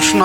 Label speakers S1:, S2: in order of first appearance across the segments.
S1: कृष्ण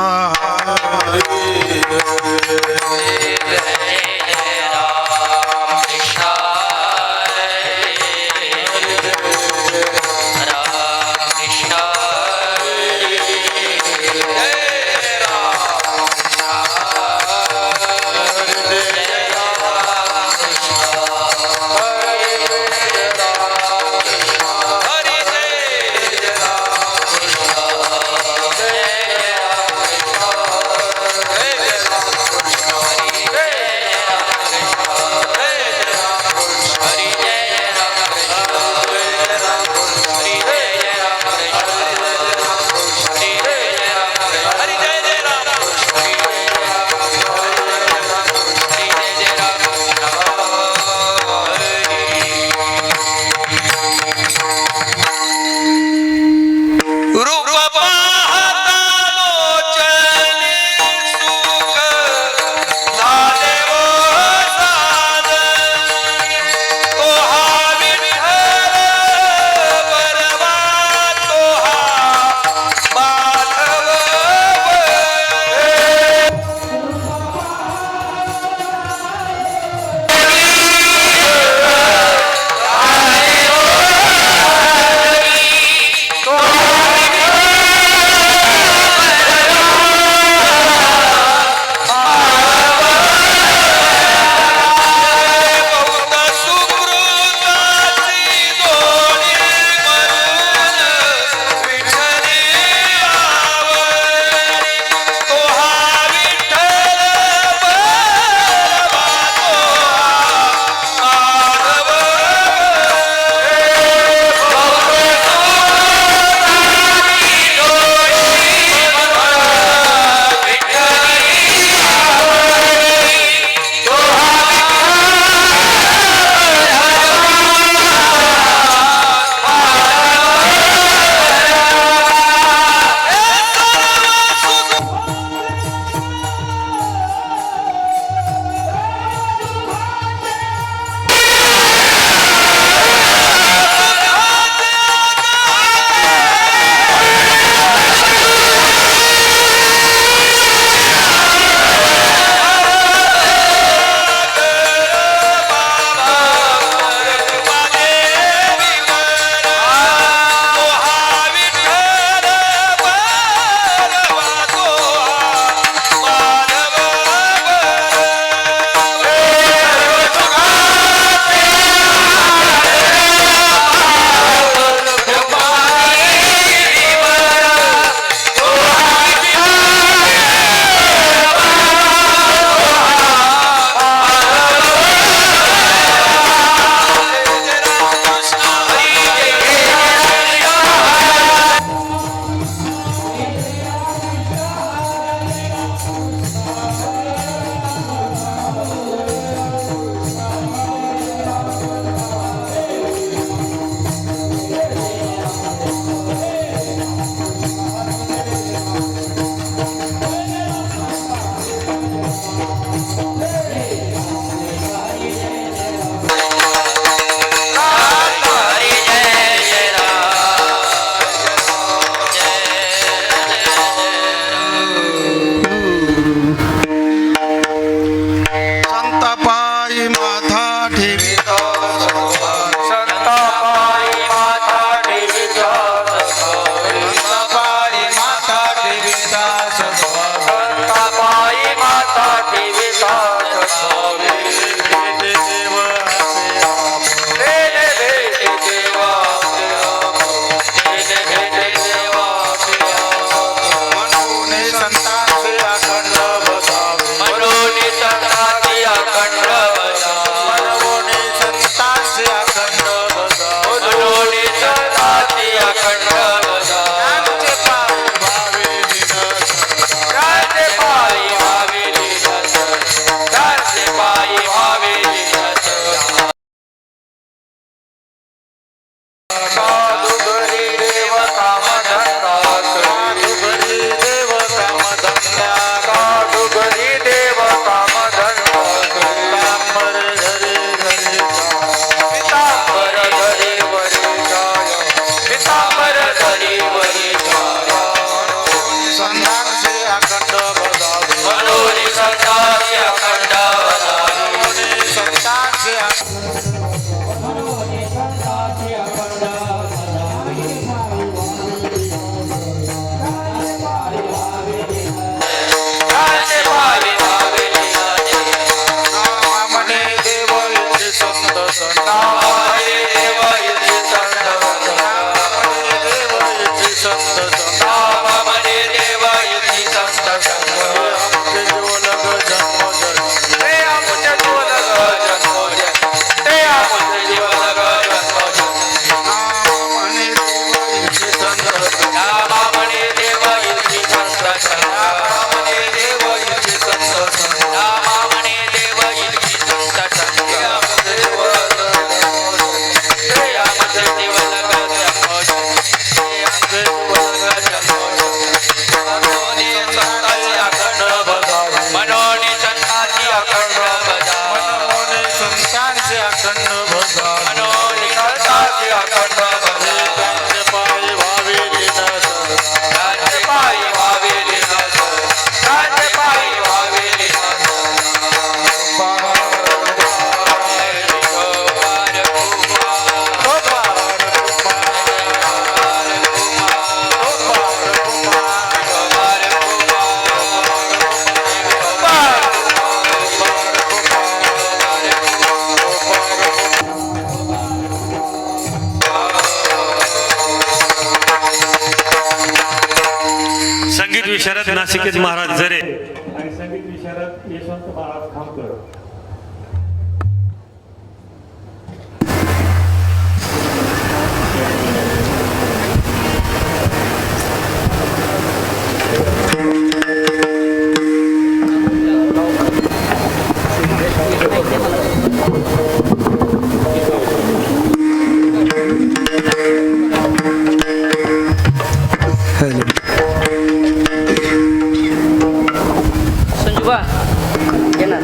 S1: विशारद नाशिकेत महाराज जरे
S2: आणि संगीत विशारद यशवंत महाराज खामकर.
S3: संजूबा येणार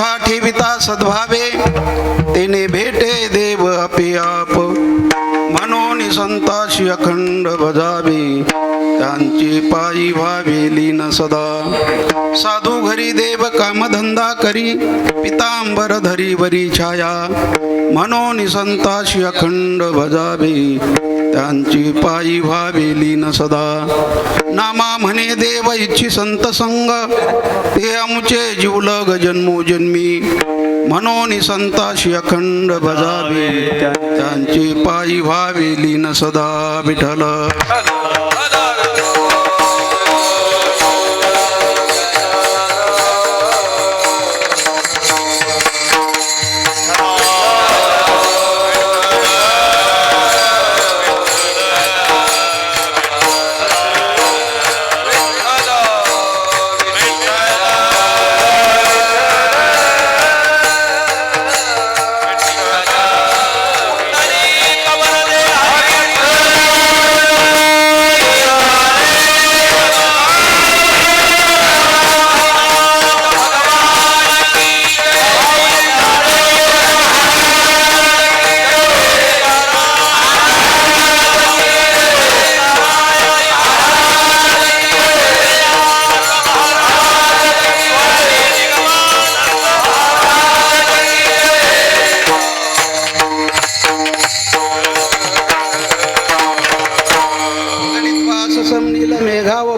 S3: माथा ठेविता सद्भावे तेने भेटे देव आपे आप म्हणून संताशी अखंड बजावे त्यांची पायी व्हावे लीन सदा साधू घरी देव कामधंदा करी पितांबर धरी वरी छाया म्हणून संताशी अखंड बजावे त्यांची पायी व्हावे लीन सदा नामा म्हणे देव इच्छी संत संग ते आमचे जीवलग जन्मोजन्मी म्हणून संताशी अखंड बजावे त्यांची पायी व्हावे लीन सदा विठ्ठल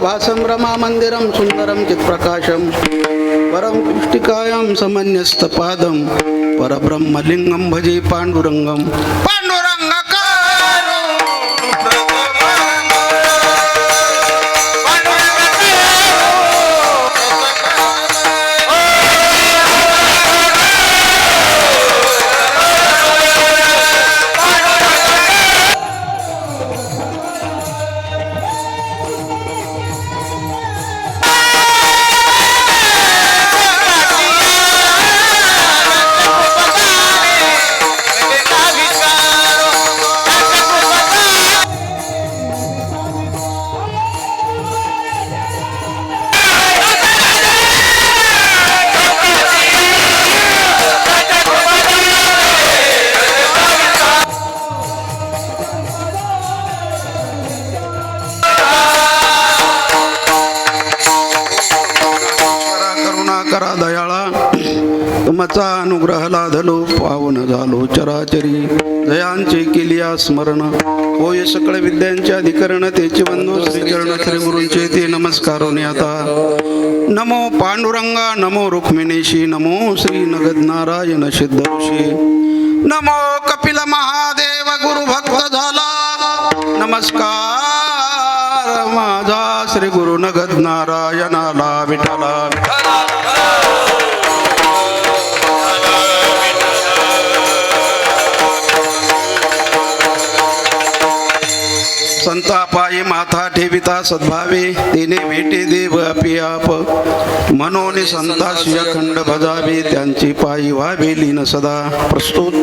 S3: भासं रमा मंदिरं सुंदरं चित्प्रकाशं परं पुष्टिकायां समन्यस्तपादं परब्रह्मलिंगं भजे पांडुरंगं तुमचा अनुग्रह लाधलो पावन झालो चराचरी जयांचे केलिया स्मरण होय सकळ विद्यांचे अधिकरण तेचे बंधू श्रीचरण श्री गुरूंचे ते नमस्कारोने आता नमो पांडुरंगा नमो रुक्मिणीशी नमो श्री नगद नारायण सिद्ध ऋषी नमो कपिल महादेव गुरु भक्त झाला नमस्कार माझा श्री गुरु नगद नारायणाला विठ्ठला संता पायी माथा ठेविता सद्भावे तेने भेटे देव आपे आप म्हणून संताशी अखंड भजावे त्यांची पायी व्हावे लीन सदा प्रस्तुत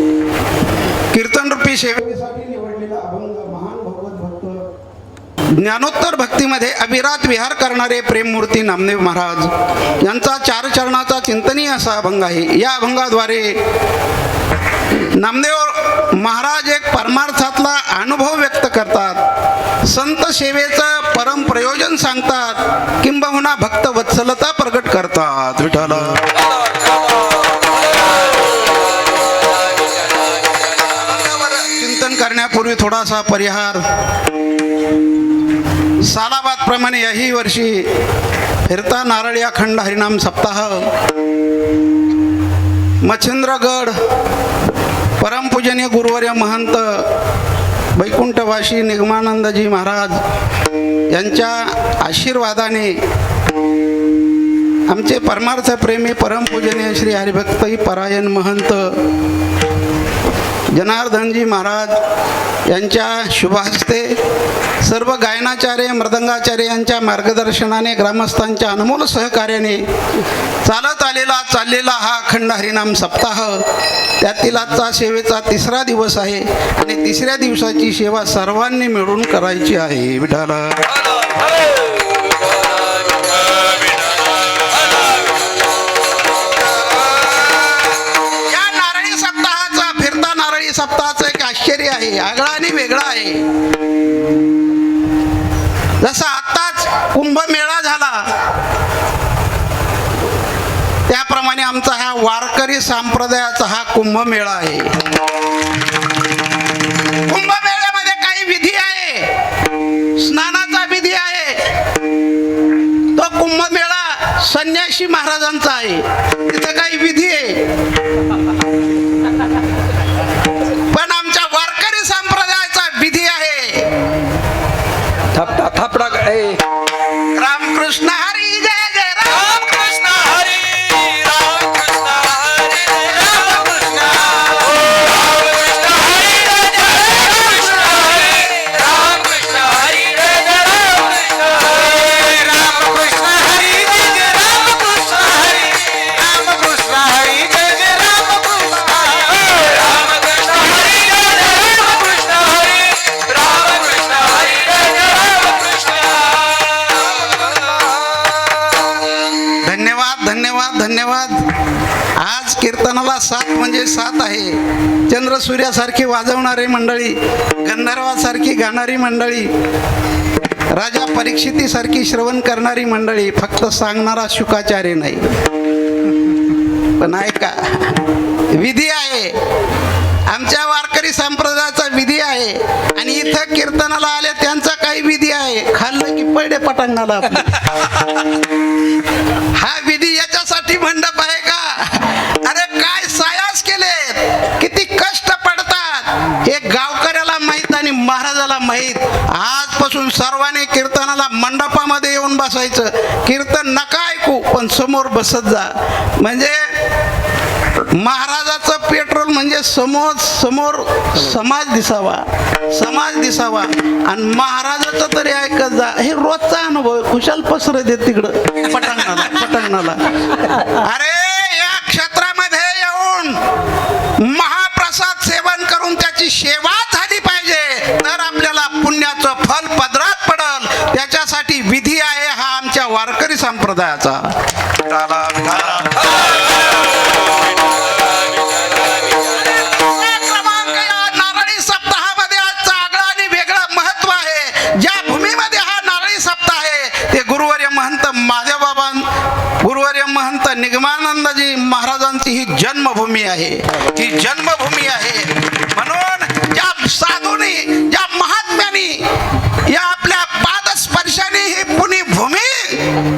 S3: कीर्तन रूपी सेवेसाठी निवडलेला अभंग महान भगवत भक्त ज्ञानोत्तर भक्तीमध्ये अविरात विहार करणारे प्रेममूर्ती नामदेव महाराज यांचा 4 चरणाचा चिंतनीय असा अभंग आहे. या अभंगाद्वारे नामदेव महाराज एक परमार्थातला अनुभव व्यक्त करतात, संत सेवेचं परम प्रयोजन सांगतात, किंबहुना भक्त वत्सलता प्रगट करतात. विठ्ठल चिंतन करण्यापूर्वी थोडासा परिहार. सालाबाद प्रमाणे याही वर्षी फिरता नारळी अखंड हरिनाम सप्ताह मच्छिंद्रगड परमपूजनीय गुरुवर्य महंत वैकुंठवासी निगमानंदजी महाराज यांच्या आशीर्वादाने आमचे परमार्थ प्रेमी परमपूजनीय श्री हरिभक्तई परायण महंत जनार्दनजी महाराज यांच्या शुभहस्ते सर्व गायनाचार्य मृदंगाचार्य यांच्या मार्गदर्शनाने ग्रामस्थांच्या अनमोल सहकार्याने चाललेला हा अखंड हरिनाम सप्ताह त्यातील आजचा सेवेचा 3रा दिवस आहे आणि 3ऱ्या दिवसाची सेवा सर्वांनी मिळून करायची आहे. विठ्ठल वारकरी आहे, आगळा आणि वेगळा आहे. जसा आताच कुंभमेळा झाला त्याप्रमाणे आमचा हा वारकरी संप्रदायाचा हा कुंभमेळा आहे. कुंभमेळ्यामध्ये काही विधी आहे, स्नानाचा विधी आहे. तो कुंभमेळा संन्यासी महाराजांचा आहे, तिथे काही विधी आहे. पण आमच्या वारकरी संप्रदायाचा विधी आहे.
S4: थापडा
S3: रामकृष्ण हरी जय जय राम.
S4: कृष्ण हरी रामकृष्ण हरी रामकृष्ण रामकृष्ण हरी रामकृष्ण रामकृष्ण हरी रामकृष्ण हरी रामकृष्ण हरी रामकृष्ण रामकृष्ण हरी रामकृष्ण हरी रामकृष्ण हरी
S3: धन्यवाद धन्यवाद धन्यवाद. आज कीर्तनाला साथ म्हणजे साथ आहे. चंद्र सूर्यासारखी वाजवणारी मंडळी, गंधर्वासारखी गाणारी मंडळी, राजा परीक्षितीसारखी श्रवण करणारी मंडळी. फक्त सांगणारा शुकाचार्य नाही. पण ऐका, विधी आहे. आमच्या वारकरी संप्रदायाचा विधी आहे. आणि इथं कीर्तनाला आले त्यांचा काही विधी आहे. खाल्लं की पडे पटांगणाला आपलं. हा विधी याच्यासाठी मंडप आहे का? अरे काय सायास केले, किती कष्ट पडतात हे गावकऱ्याला माहित आणि महाराजाला माहित. आजपासून सर्वांनी कीर्तनाला मंडपामध्ये येऊन बसायचं. कीर्तन नका ऐकू पण समोर बसत जा. म्हणजे महाराजाचं पेट्रोल म्हणजे समोर समाज दिसावा, समाज दिसावा. आणि महाराजाचं तरी ऐकत जा. हे रोजचा अनुभव आहे. खुशाल पसर दे तिकडं पटांगणाला. अरे या क्षेत्रामध्ये येऊन महाप्रसाद सेवन करून त्याची सेवा झाली पाहिजे, तर आपल्याला पुण्याचं फल पदरात पडल. त्याच्यासाठी विधी आहे हा आमच्या वारकरी संप्रदायाचा. नारळी सप्ताहामध्ये आजचा आगळा आणि वेगळं महत्व आहे. ज्या भूमीमध्ये हा नारळी सप्ताह आहे ते गुरुवर्य महंत महादेवबाबा, गुरुवर्य महंत निगमानंदजी महाराजांची ही जन्मभूमी आहे. ही जन्मभूमी आहे. म्हणून ज्या साधूंनी, ज्या महात्म्यांनी या आपल्या पादस्पर्शाने ही भूमी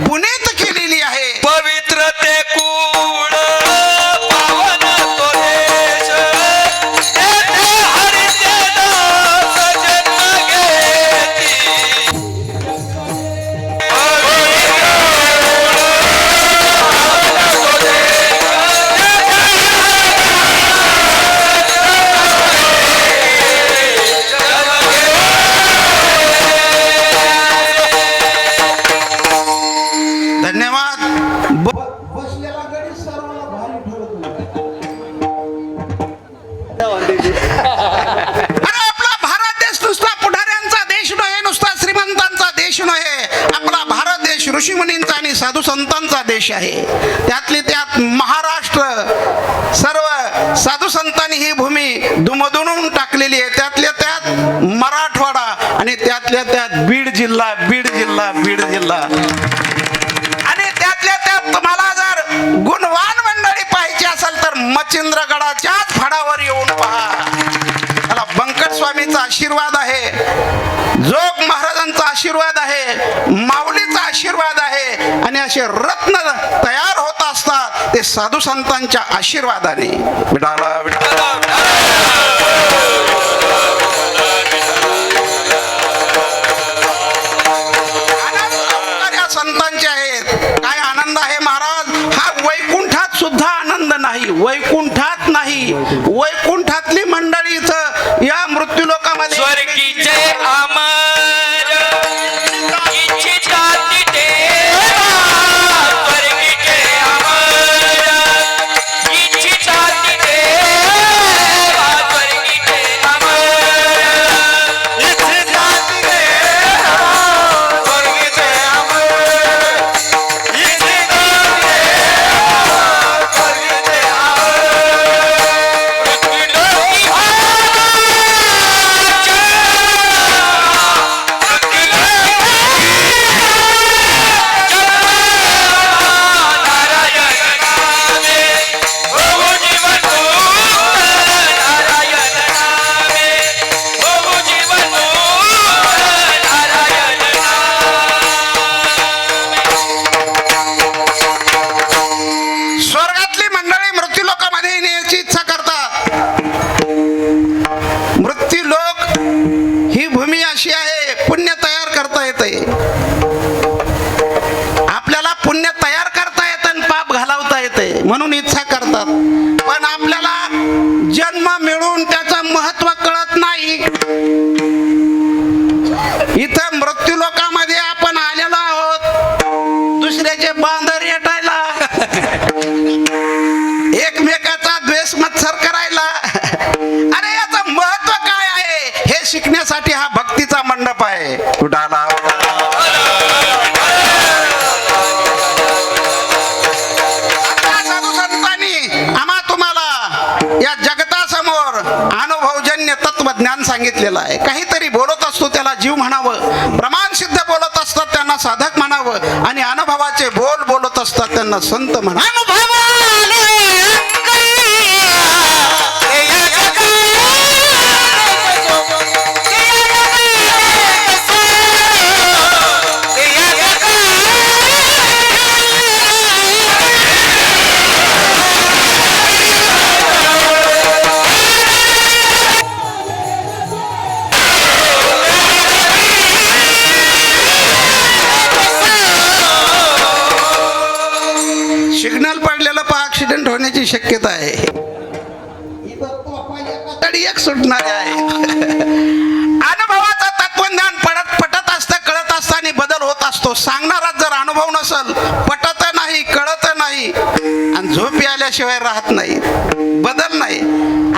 S3: पुनीत केलेली आहे.
S4: पवित्र ते कूळ पावन तो देश, येथे हरीचे दास जन्म घेती.
S3: धन्यवाद. बसलेला गडी सर्वांना भारी ठरतो. अरे आपला भारत देश नुसता पुढाऱ्यांचा देश नव्हे, नुसता श्रीमंतांचा देश नव्हे. आपला भारत देश ऋषीमुनींचा आणि साधू संतांचा देश आहे. त्यातली त्यात महाराष्ट्र, सर्व साधू संतांनी ही भूमी दुमदुमून टाकलेली आहे. त्यातल्या त्यात मराठवाडा आणि त्यातल्या त्यात बीड जिल्हा. आणि त्यातल्या त्यात तुम्हाला जर गुणवान मंडळी पाहिजे असेल तर मच्छिंद्रगडाच्याच फडावर येऊन पहा. त्याला बंकट स्वामीचा आशीर्वाद आहे, जोग महाराजांचा आशीर्वाद आहे, माऊलीचा आशीर्वाद आहे. आणि असे रत्न तयार होत असतात ते साधू संतांच्या आशीर्वादाने. विठाला विठाला. संतांचे आहेत. काय आनंद आहे महाराज. हा वैकुंठात सुद्धा आनंद नाही, वैकुंठात नाही. वैकुंठातली मंडळी इथं या मृत्यू लोकामध्ये
S4: स्वर्गीचे अमर इच्छिताती देवा, स्वर्गीचे अमर इच्छिताती देवा, स्वर्गीचे अमर इच्छिताती देवा, स्वर्गीचे अमर इच्छिताती देवा, स्वर्गीचे अमर.
S3: करण्याची इच्छा करतात. मृत्यू लोक ही भूमी अशी आहे, पुण्य तयार करता येते. आपल्याला पुण्य तयार करता येतं आणि पाप घालवता येते म्हणून इच्छा करतात. पण आपल्याला जन्म मिळून त्याचं महत्व कळत नाही. इथं मृत्यू लोकांमध्ये आपण आलेलो आहोत दुसऱ्याचे बांधर रेटायला, एकमेकाचा द्वेष मत्सर करायला. अरे याचं महत्व काय आहे हे शिकण्यासाठी हा भक्तीचा मंडप आहे. उडाला साधू संतांनी आम्हा तुम्हाला या जगतासमोर अनुभवजन्य तत्वज्ञान सांगितलेलं आहे. काहीतरी बोलत असतो त्याला जीव म्हणावं, प्रमाण सिद्ध बोलत असतात त्यांना साधक म्हणावं, आणि अनुभवाचे बोल बोलत असतात त्यांना संत म्हणावं. सिग्नल पडलेलं पहा, ऍक्सिडेंट होण्याची शक्यता आहे. तरी एक सुटणारे आहे. अनुभवाचं तत्वज्ञान पटत असतं, कळत असतं आणि बदल होत असतो. सांगणारा जर अनुभव नसल, पटत नाही, कळत नाही आणि झोपी आल्याशिवाय राहत नाही, बदल नाही.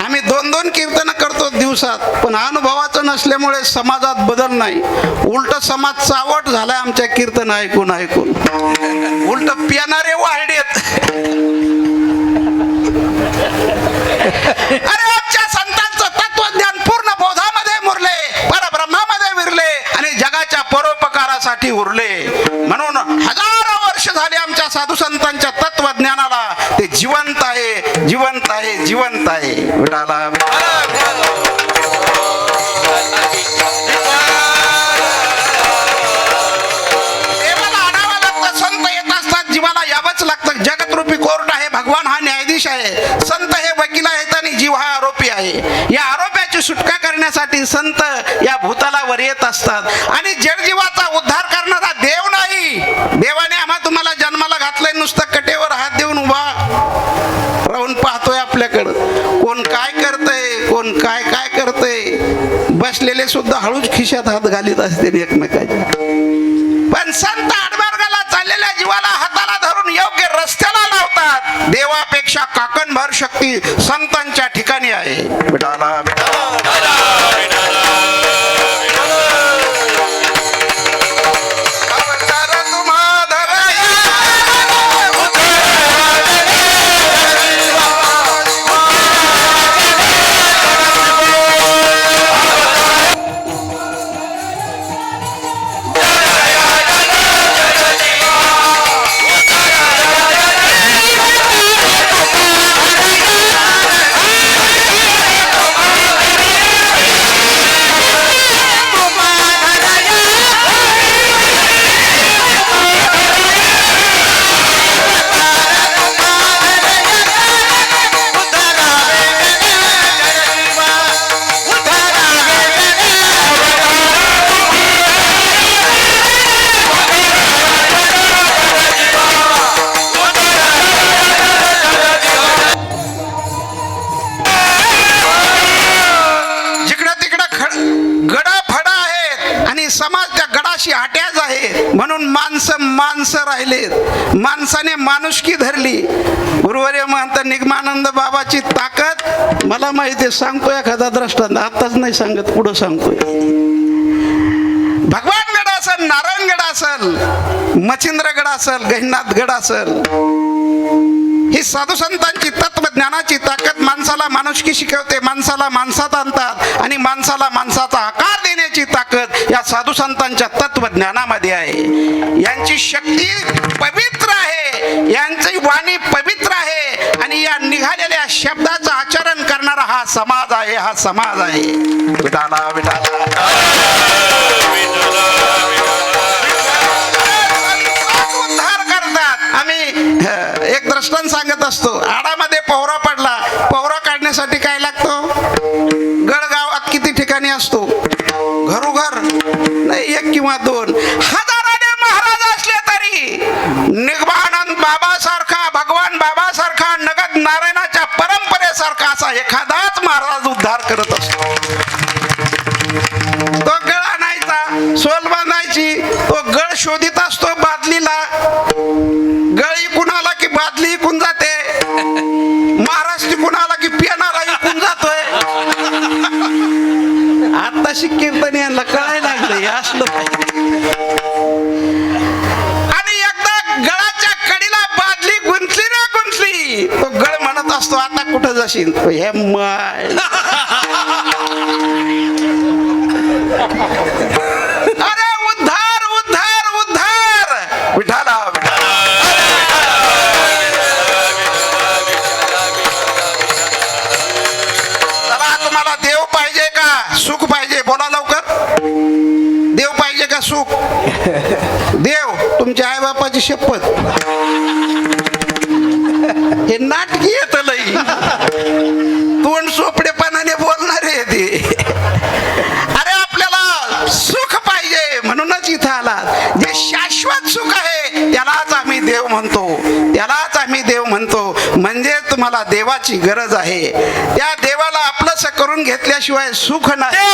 S3: आम्ही 2-2 कीर्तन करतो दिवसात, पण अनुभवाचं नसल्यामुळे समाजात बदल नाही. उलट समाज चावट झालाय आमच्या कीर्तन ऐकून ऐकून. उलट पिणारे वाढलेत. अरे आमच्या संतांचं तत्वज्ञान पूर्ण बोधामध्ये मुरले, परब्रह्मामध्ये विरले आणि जगाच्या परोपकारासाठी उरले. म्हणून हजारो वर्ष झाले आमच्या साधू संतांच्या तत्वज्ञानाला ते जिवंत आहे, जिवंत आहे, जिवंत आहे. विठाला देवाला आणावं लागतं, संत येत असतात, जीवाला यावंच लागतं. जगतरूपी कोर्ट आहे, भगवान हा न्यायाधीश आहे, संत हे वकील आहेत आणि जीव हा आरोपी आहे. या आरोप्याची सुटका करण्यासाठी संत या भूतलावर येत असतात. आणि जगजीवाचा उद्धार करणारा देव नाही. देवाने आम्हा तुम्हाला जन्माला घातलंय, नुसतं कटेवर हात देऊन उभा राहून पाहतोय आपल्याकडं. कोण काय करतंय, कोण काय काय करतंय. बसलेले सुद्धा हळूच खिशात हात घालीत असते एकमेकाच्या. पण संत आडमार्गाला चाललेल्या जीवाला हाताला धरून योग्य रस्त्याला लावतात. देवापेक्षा काकणभर शक्ती संतांच्या ठिकाणी आहे. विठाला माणसं राहिलेत. माणसाने माणुसकी धरली. गुरुवर्य म्हणतात निगमानंद बाबाची ताकद मला माहिती आहे. सांगतो एखादा दृष्टांत, आताच नाही सांगत, पुढं सांगतोय. भगवानगड असल, नारायणगड असल, मच्छिंद्रगड असल, गहिनाथगड असल, ही साधू संतांची तत्वज्ञानाची ताकद माणसाला माणुसकी शिकवते, माणसाला माणसात आणतात आणि माणसाला माणसाचा आकार देण्याची ताकद या साधू संतांच्या तत्वज्ञानामध्ये आहे. यांची शक्ती पवित्र आहे, यांची वाणी पवित्र आहे आणि या निघालेल्या शब्दाचं आचरण करणारा हा समाज आहे, हा समाज आहे. विठाला विठाला उद्धार करतात. आम्ही एक दृष्टांत सांगत असतो. आडामध्ये पोहरा पडला, असा एखादाच महाराज उद्धार करत असतो. तो गळ आणायचा, सोल बांधायची, तो गळ शोधित असतो बादलीला. गळ इकून आला की बादली इकून जाते, महाराज तिकून आला की पिणारा इकून जातोय. आता कीर्तन यांना कळायला लागले असलं. आणि एकदा गळाच्या कडीला बादली गुंतली ना गुंतली, तो गळ म्हणत असतो आता कुठं जाशील. हे माय अरे उद्धार उद्धार उद्धार विठाला. तुम्हाला देव पाहिजे का सुख पाहिजे? बोला लवकर. देव पाहिजे का सुख? देव तुमच्या आई बापाची शपथ. हे नाटकी येत लई, तोंड सोपडेपणाने बोलणारे ते. अरे आपल्याला सुख पाहिजे म्हणूनच इथं आला. जे शाश्वत सुख आहे त्यालाच आम्ही देव म्हणतो, त्यालाच आम्ही देव म्हणतो. म्हणजे तुम्हाला देवाची गरज आहे. त्या देवाला आपलंसं करून घेतल्याशिवाय सुख नाही.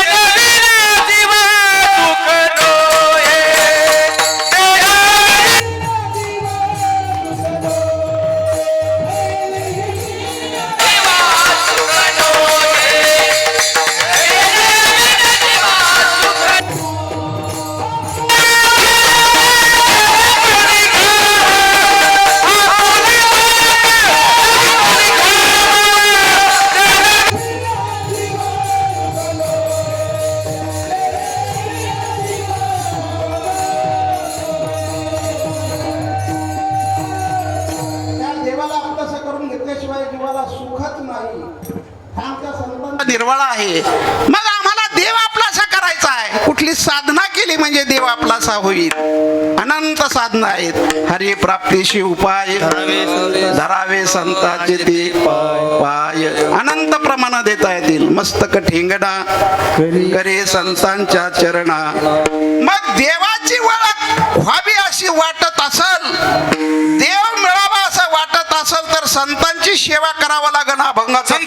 S3: निर्वाळा आहे. मग आम्हाला देव आपलासा करायचा आहे. कुठली साधना केली म्हणजे देव आपलासा होईल. अनंत साधना आहेत. हरी प्राप्तीशी उपाय धरावे संतांचे ते पाय. अनंत प्रमाण देता येतील. मस्तक ठेंगडा करे संतांच्या चरणा. मग देवाची ओळख व्हावी अशी वाटत असल, देव मिळावा असं वाटत असल तर संतांची सेवा करावं लागेल. अभंगाचा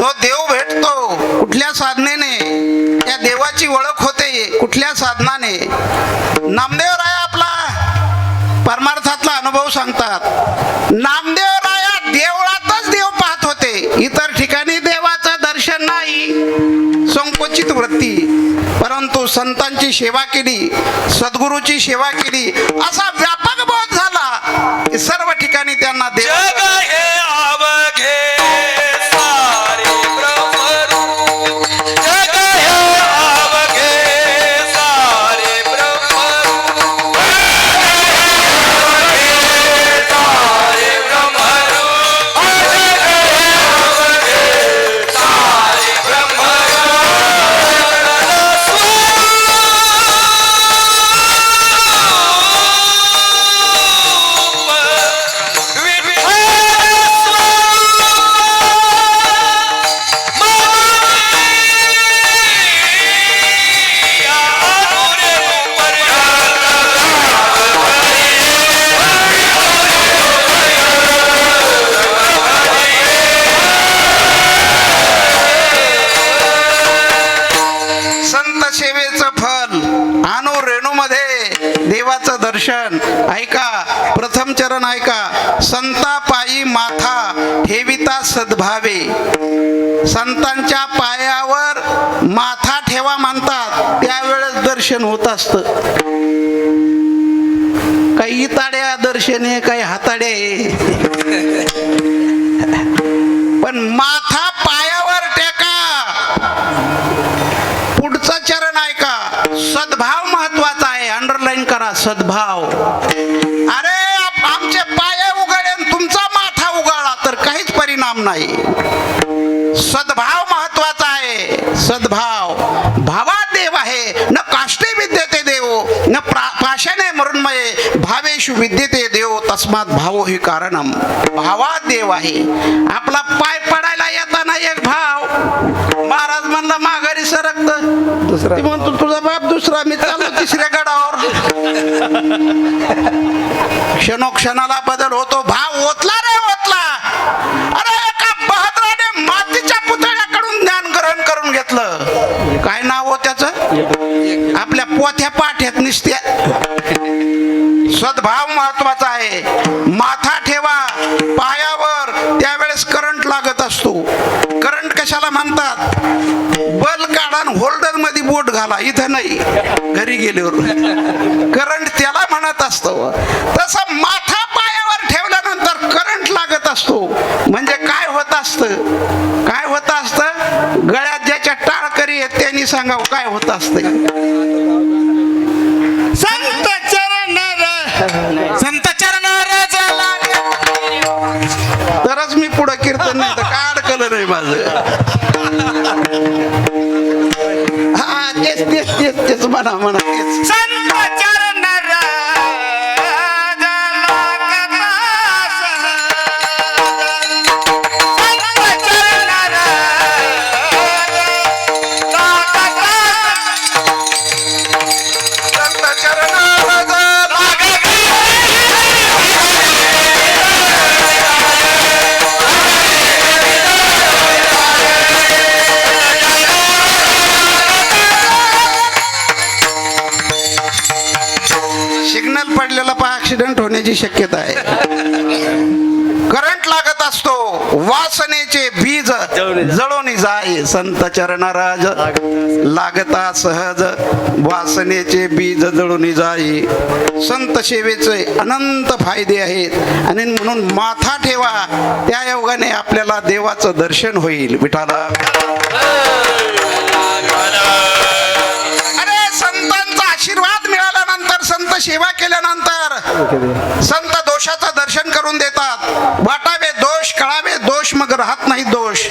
S3: तो देव भेटतो कुठल्या साधनेने? त्या देवाची ओळख होते कुठल्या साधनाने? नामदेव राय आपला परमार्थातला अनुभव सांगतात. नामदेव राया देवळातच देव पाहत होते, इतर ठिकाणी देवाचं दर्शन नाही. संकोचित वृत्ती. परंतु संतांची सेवा केली, सद्गुरूची सेवा केली, असा व्यापक बोध झाला की सर्व ठिकाणी त्यांना
S4: जग
S3: देव
S4: हे अवघे सारे ब्रह्मरूप जग हे अवघे सारे ब्रह्मरूप सारे ब्रह्मरूप सारे
S3: संत सेवेचं फल आणू रेणूमध्ये देवाचं दर्शन ऐका. प्रथम चरण ऐका. संता पायी माथा ठेविता सद्भावे. संतांच्या पायावर माथा ठेवा म्हणतात त्यावेळेस दर्शन होत असतं. काही ताड्या दर्शन आहे, काही हाताड्या आहे. पण माथा पायावर टेका. पुढचं चरण ऐका. सद्भाव महत्वाचा आहे. अंडरलाईन करा सद्भाव. अरे आमचे पाय उगाळे आणि तुमचा माथा उगाळला तर काहीच परिणाम नाही. सद्भाव महत्वाचा आहे. सद्भाव. भावात देव आहे. न काष्टे विद्यते देव न पाशाने मृण्मये भावेषु विद्यते देव तस्मात भावो हि कारणम. भावात देव आहे. आपला पाय पडायला येताना एक भाव. महाराज म्हणला माघारी सरकत. ती म्हणतो तुझा बाप दुसरा, मी चाललो तिसऱ्या गडावर. क्षणोक्षणाला बदल होतो. भाव ओतला रे ओतला. अरे एका बहादराने मातीच्या पुतळ्याकडून ज्ञान ग्रहण करून घेतलं. काय नाव हो त्याचं? आपल्या पोथ्या पाठ्यात निसत्या. सद्भाव महत्वाचा आहे. माथा ठेवा पायावर. त्यावेळेस करंट लागत असतो. करंट कशाला म्हणतात? बल काढा होल्डर मध्ये बोट घाला. इथं नाही, घरी गेल्यावर. करंट त्याला म्हणत असतो. तसं माथा पायावर ठेवल्यानंतर करंट लागत असतो. म्हणजे काय होत असतं? काय होत असतं? गळ्यात ज्याच्या टाळकरी आहेत त्यांनी सांगावं काय होत असतं. संत चरण तरच मी पुढं कीर्तन, नाही तर काय अडकलं नाही माझं. हा तेच तेच तेच तेच म्हणा म्हणा तेच. संत चरण सिग्नल पडलेला पहा ऍक्सिडेंट होण्याची शक्यता आहे. करंट लागत असतो. वासनेचे बीज जळून जाय. संत चरणराज लागता सहज वासनेचे बीज जळून जाई. संत सेवेचे अनंत फायदे आहेत आणि म्हणून माथा ठेवा. त्या योगाने आपल्याला देवाचं दर्शन होईल. विठाला संतांचा आशीर्वाद मिळाल्यानंतर, संत सेवा केल्यानंतर संत दोषाचं दर्शन करून देतात. वाटावे दोष, कळावे दोष, मग राहत नाही दोष.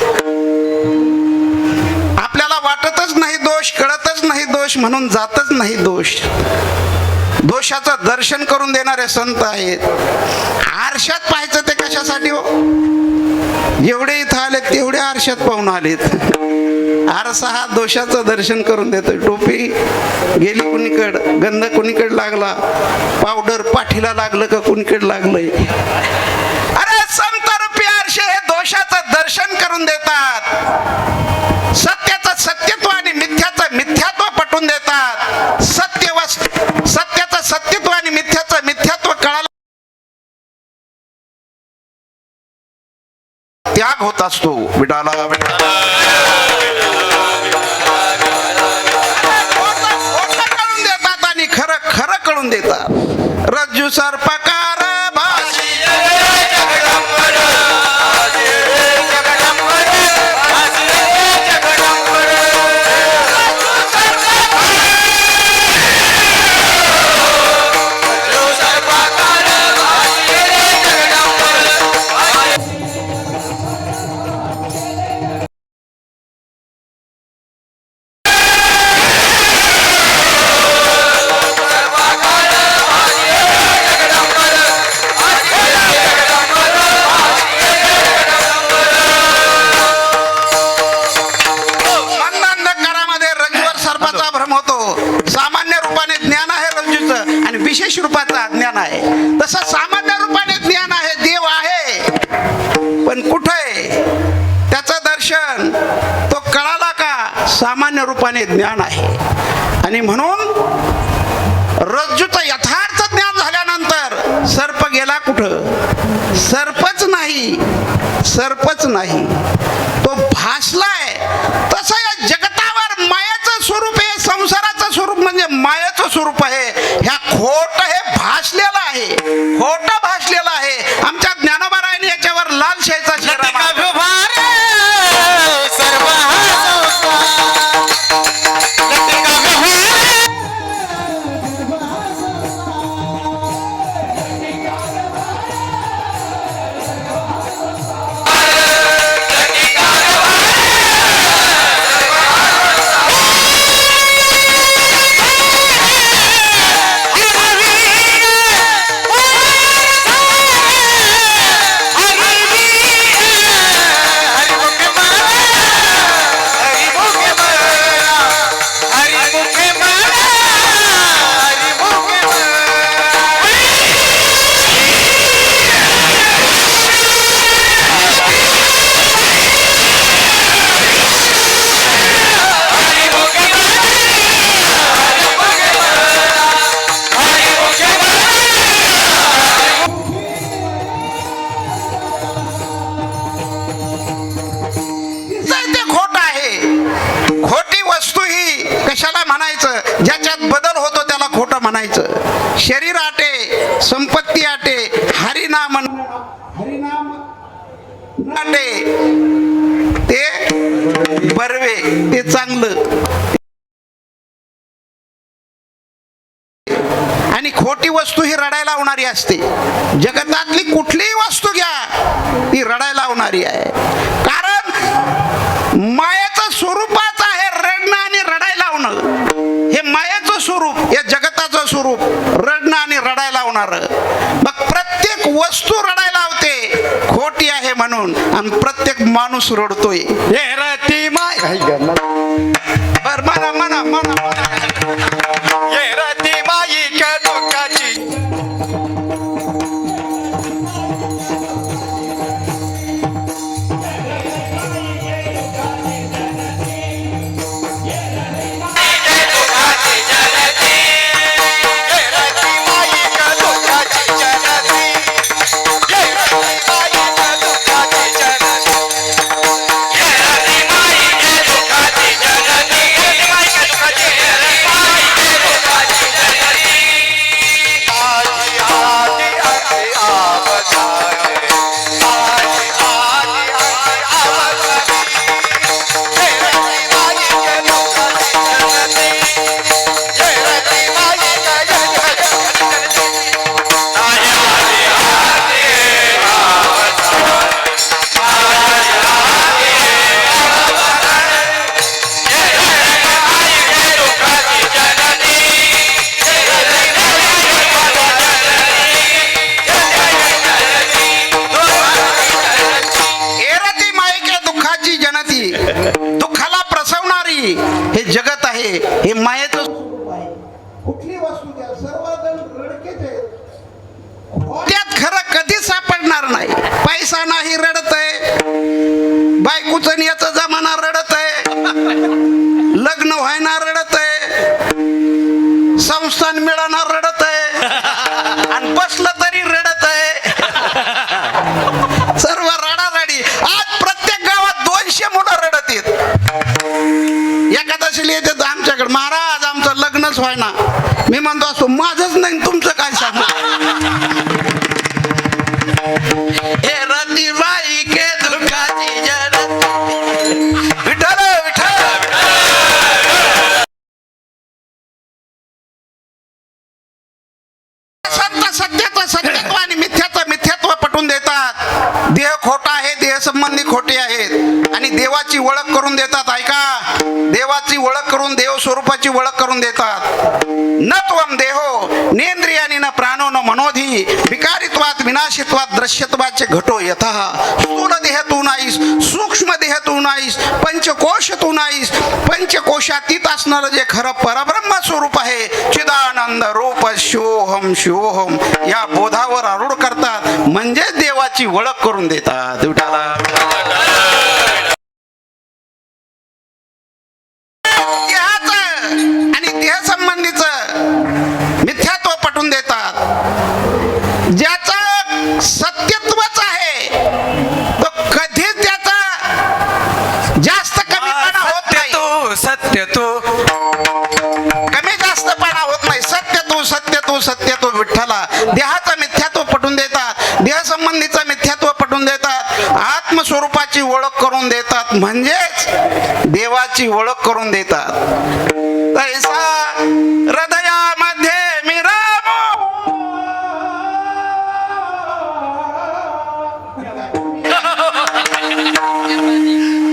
S3: आपल्याला वाटतच नाही दोष, कळतच नाही दोष, म्हणून जातच नाही दोष. दोषाचं दर्शन करून देणारे संत आहेत. आरशात पाहायचं ते कशासाठी हो? जेवढे इथं आले तेवढे आरशात पाहून आलेत. आरसा हा दोषाचं दर्शन करून देतोय. टोपी गेली कुणीकड, गंध कुणीकड लागला, पावडर पाठीला लागलं का कुणीकड लागलंय. अरे संत रूपी आरशे हे दोषाचं दर्शन करून देतात. सत्याचं सत्यत्व आणि मिथ्याचं मिथ्यात्व पटवून देतात. सत्याचं सत्यत्व आणि मिथ्याचं मिथ्यात्व कळालं त्याग होत असतो. विडाला कळून देतात आणि खरं खरं कळून देतात. रज्जू सर्पकार भाषी आहे. तसं सामान्य रूपाने ज्ञान आहे, देव आहे, पण कुठं आहे त्याचं दर्शन तो कळाला का? सामान्य रूपाने ज्ञान आहे. आणि म्हणून रज्जूचं यथार्थ ज्ञान झाल्यानंतर सर्प गेला कुठं? सर्पच नाही, सर्पच नाही, तो भासलाय. तसं या जगतावर मायाचं स्वरूप आहे, संसाराचं स्वरूप म्हणजे मायाचं स्वरूप आहे. ह्या खोट हे भासलेलं आहे, खोट भासलेलं आहे. आमच्या ज्ञानोबारायने याच्यावर लाल शाहीचा चेहरा मारला. कशाला म्हणायचं? ज्याच्यात बदल होतो त्याला खोटं म्हणायचं. शरीर आटे, संपत्ती आटे, हरिनाम हरिनाम आटे, ते बर्वे, ते चांगलं. आणि खोटी वस्तू ही रडायला लावणारी असते. जगतातली कुठलीही वस्तू घ्या ती रडायला लावणारी आहे. कारण मायाचं स्वरूपाच आहे रडणं आणि रडायला लावणं. हे मायाचं स्वरूप, हे जगताचं स्वरूप रडणं आणि रडायला लावणार. मग प्रत्येक वस्तू रडायला लावते खोटी आहे म्हणून, आणि प्रत्येक माणूस रडतोय. बर म्हणा म्हणा म्हणा दुःखाला प्रसवणारी हे जगत आहे. हे मायेचं स्वरूप आहे. कुठली वस्तू घ्या सर्वजण रडकेच आहेत. त्यात खरं कधीच सापडणार नाही. पैसा नाही रडत आहे, बायकोचं याचा जमाना रडत आहे, लग्न व्हायना रडत आहे, संस्थान मिळणार रडत आहे, आणि बसलं तरी रडत आहे. सर्व रडारडी. आज प्रत्येक गावात 200 मुलं रडत आहेत. एकादशीला येतात आमच्याकडे, महाराज आमचं लग्नच व्हायना. मी म्हणतो असतो माझंच नाही तुमचं काय सांगू. हे रतीबाई के दुःखाची जरती, विठ्ठल विठ्ठल. संत सत्याचं सत्यत्व आणि मिथ्याचं मिथ्यात्व पटवून देतात. देह खोटा आहे, देह संबंधी खोटे आहेत, आणि देवाची ओळख करून देतात. ऐका, देवाची ओळख करून, देव स्वरूपाची ओळख करून देतात. न त्वम देहो नेंद्रियानी न प्राणो न मनोधी विकारित्वात विनाश प्रकाशित्वात दृश्यत्वाचे घटो यथा स्थूल देहातून आईस सूक्ष्म देहातून आईस पंचकोशातून आईस पंचकोशातीत असणारं जे खरं परब्रह्म स्वरूप आहे चिदानंद रूप शिवोहम शिवोहम या बोधावर आरूढ करतात म्हणजे देवाची ओळख करून देतात. विठाला देहाचं आणि देह संबंधीचं मिथ्यात्व पटवून देतात. ज्याचं सत्यत्वच आहे तो कधीच त्याचा जास्त कमीपणा होत नाही.
S4: सत्य तो
S3: कमी जास्तपणा होत नाही. सत्य तो विठ्ठला देहाचं मिथ्यात्व पटवून देतात. देह संबंधीचं मिथ्यात्व पटवून देतात. आत्मस्वरूपाची ओळख करून देतात म्हणजेच देवाची ओळख करून देतात. तैसा हृदयामध्ये मी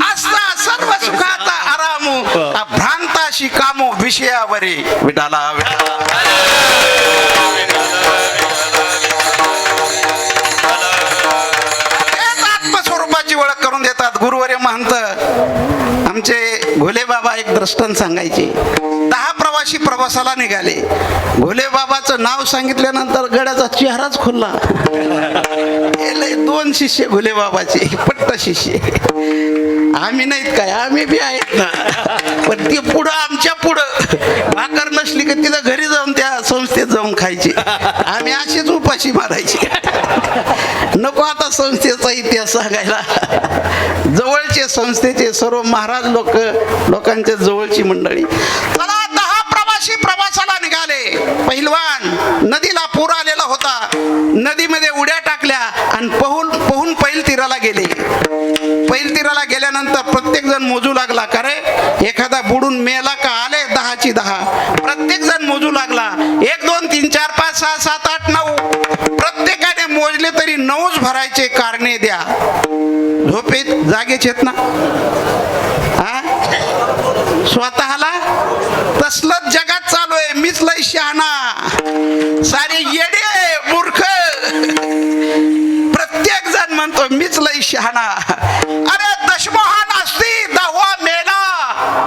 S3: असता सर्व सुखाचा आरामू भ्रांताशी कामो विषयावरी. विठाला आत्मस्वरूपाची ओळख करून देतात. गुरुवर्य महंत आमचे घोले बाबा एक दृष्टांत सांगायचे. 10 प्रवासी प्रवासाला निघाले. घोले बाबाचं नाव सांगितल्यानंतर गड्याचा चेहराच खुलला. 2 शिष्य घोले बाबाचे पट्ट शिष्य. आम्ही नाहीत काय, आम्ही बी आहेत ना, पण ते पुढं आमच्या पुढं भाकर नसली की तिला घरी जाऊन त्या संस्थेत जाऊन खायची. आम्ही असेच उपाशी मारायचे. नको आता संस्थेचा इतिहास सांगायला. जवळचे संस्थेचे सर्व महाराज लोकांच्या जवळची मंडळी. चला 10 प्रवासी प्रवासाला निघाले. पहिलवान नदीला पूर आलेला होता. नदीमध्ये उड्या टाकल्या आणि पोहून पैल तीराला गेले. पैल तीराला गेल्यानंतर प्रत्येक जण मोजू लागला. का रे एखादा बुडून मेला का आले 10ची 10. प्रत्येक जण मोजू लागला. 1 2 3 4 5 6 7 8 9 प्रत्येकाने मोजले तरी 9च भरायचे कारणे द्या. झोपेत जागेच येत ना स्वतःला तसलंच जगात चालू आहे. मीच लय शहाणा सारे येडे मूर्ख. प्रत्येक जण म्हणतो मीच लय शहाणा. अरे दशमोहा असती 10वा मेला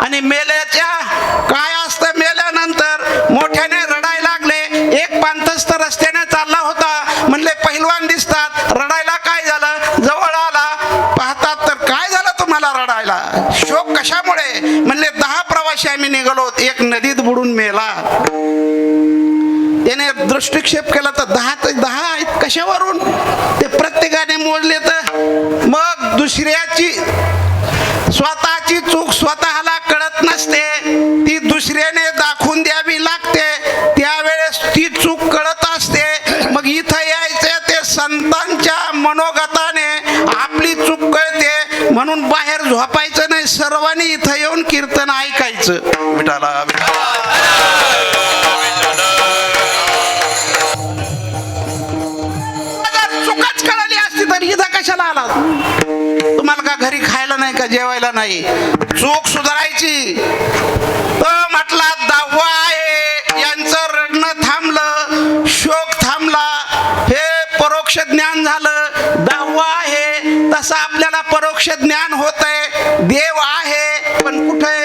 S3: आणि मेल्याच्या काय असतं मेल्यानंतर मोठ्याने रडायला लागले. एक पांथस्थ रस्त्याने चालला होता. म्हणले पहिलवान दिसतात. रडायला काय झालं? जवळ आला. पाहतात तर काय झालं तुम्हाला रडायला? शोक कशामुळे? म्हणले 10 प्रवासी आम्ही निघालो. एक नदीत बुडून मेला. त्याने दृष्टिक्षेप केला तर 10 ते 10 आहेत. कशावरून? ते प्रत्येकाने मोजले तर मग दुसऱ्याची स्वतःची चूक स्वतःला कळत नसते. ती दुसऱ्याने दाखवून द्यावी लागते. त्यावेळेस ती चूक कळत असते. मग इथं यायचे ते संतांच्या मनोगताने आपली चूक कळते म्हणून बाहेर झोपायचं नाही. सर्वांनी इथं येऊन कीर्तन ऐकायचं. विठाला चुकच कळली असती तर इथं कशाला आला? तुम्हाला का घरी खायला नाही का जेवायला नाही? चूक सुधारायची. तो म्हटला 10वा आहे. यांचं रडणं थांबलं. शोक थांबला. हे परोक्ष ज्ञान झालं. 10वा आहे. तसं आपल्याला परोक्ष ज्ञान होतंय. देव आहे पण कुठे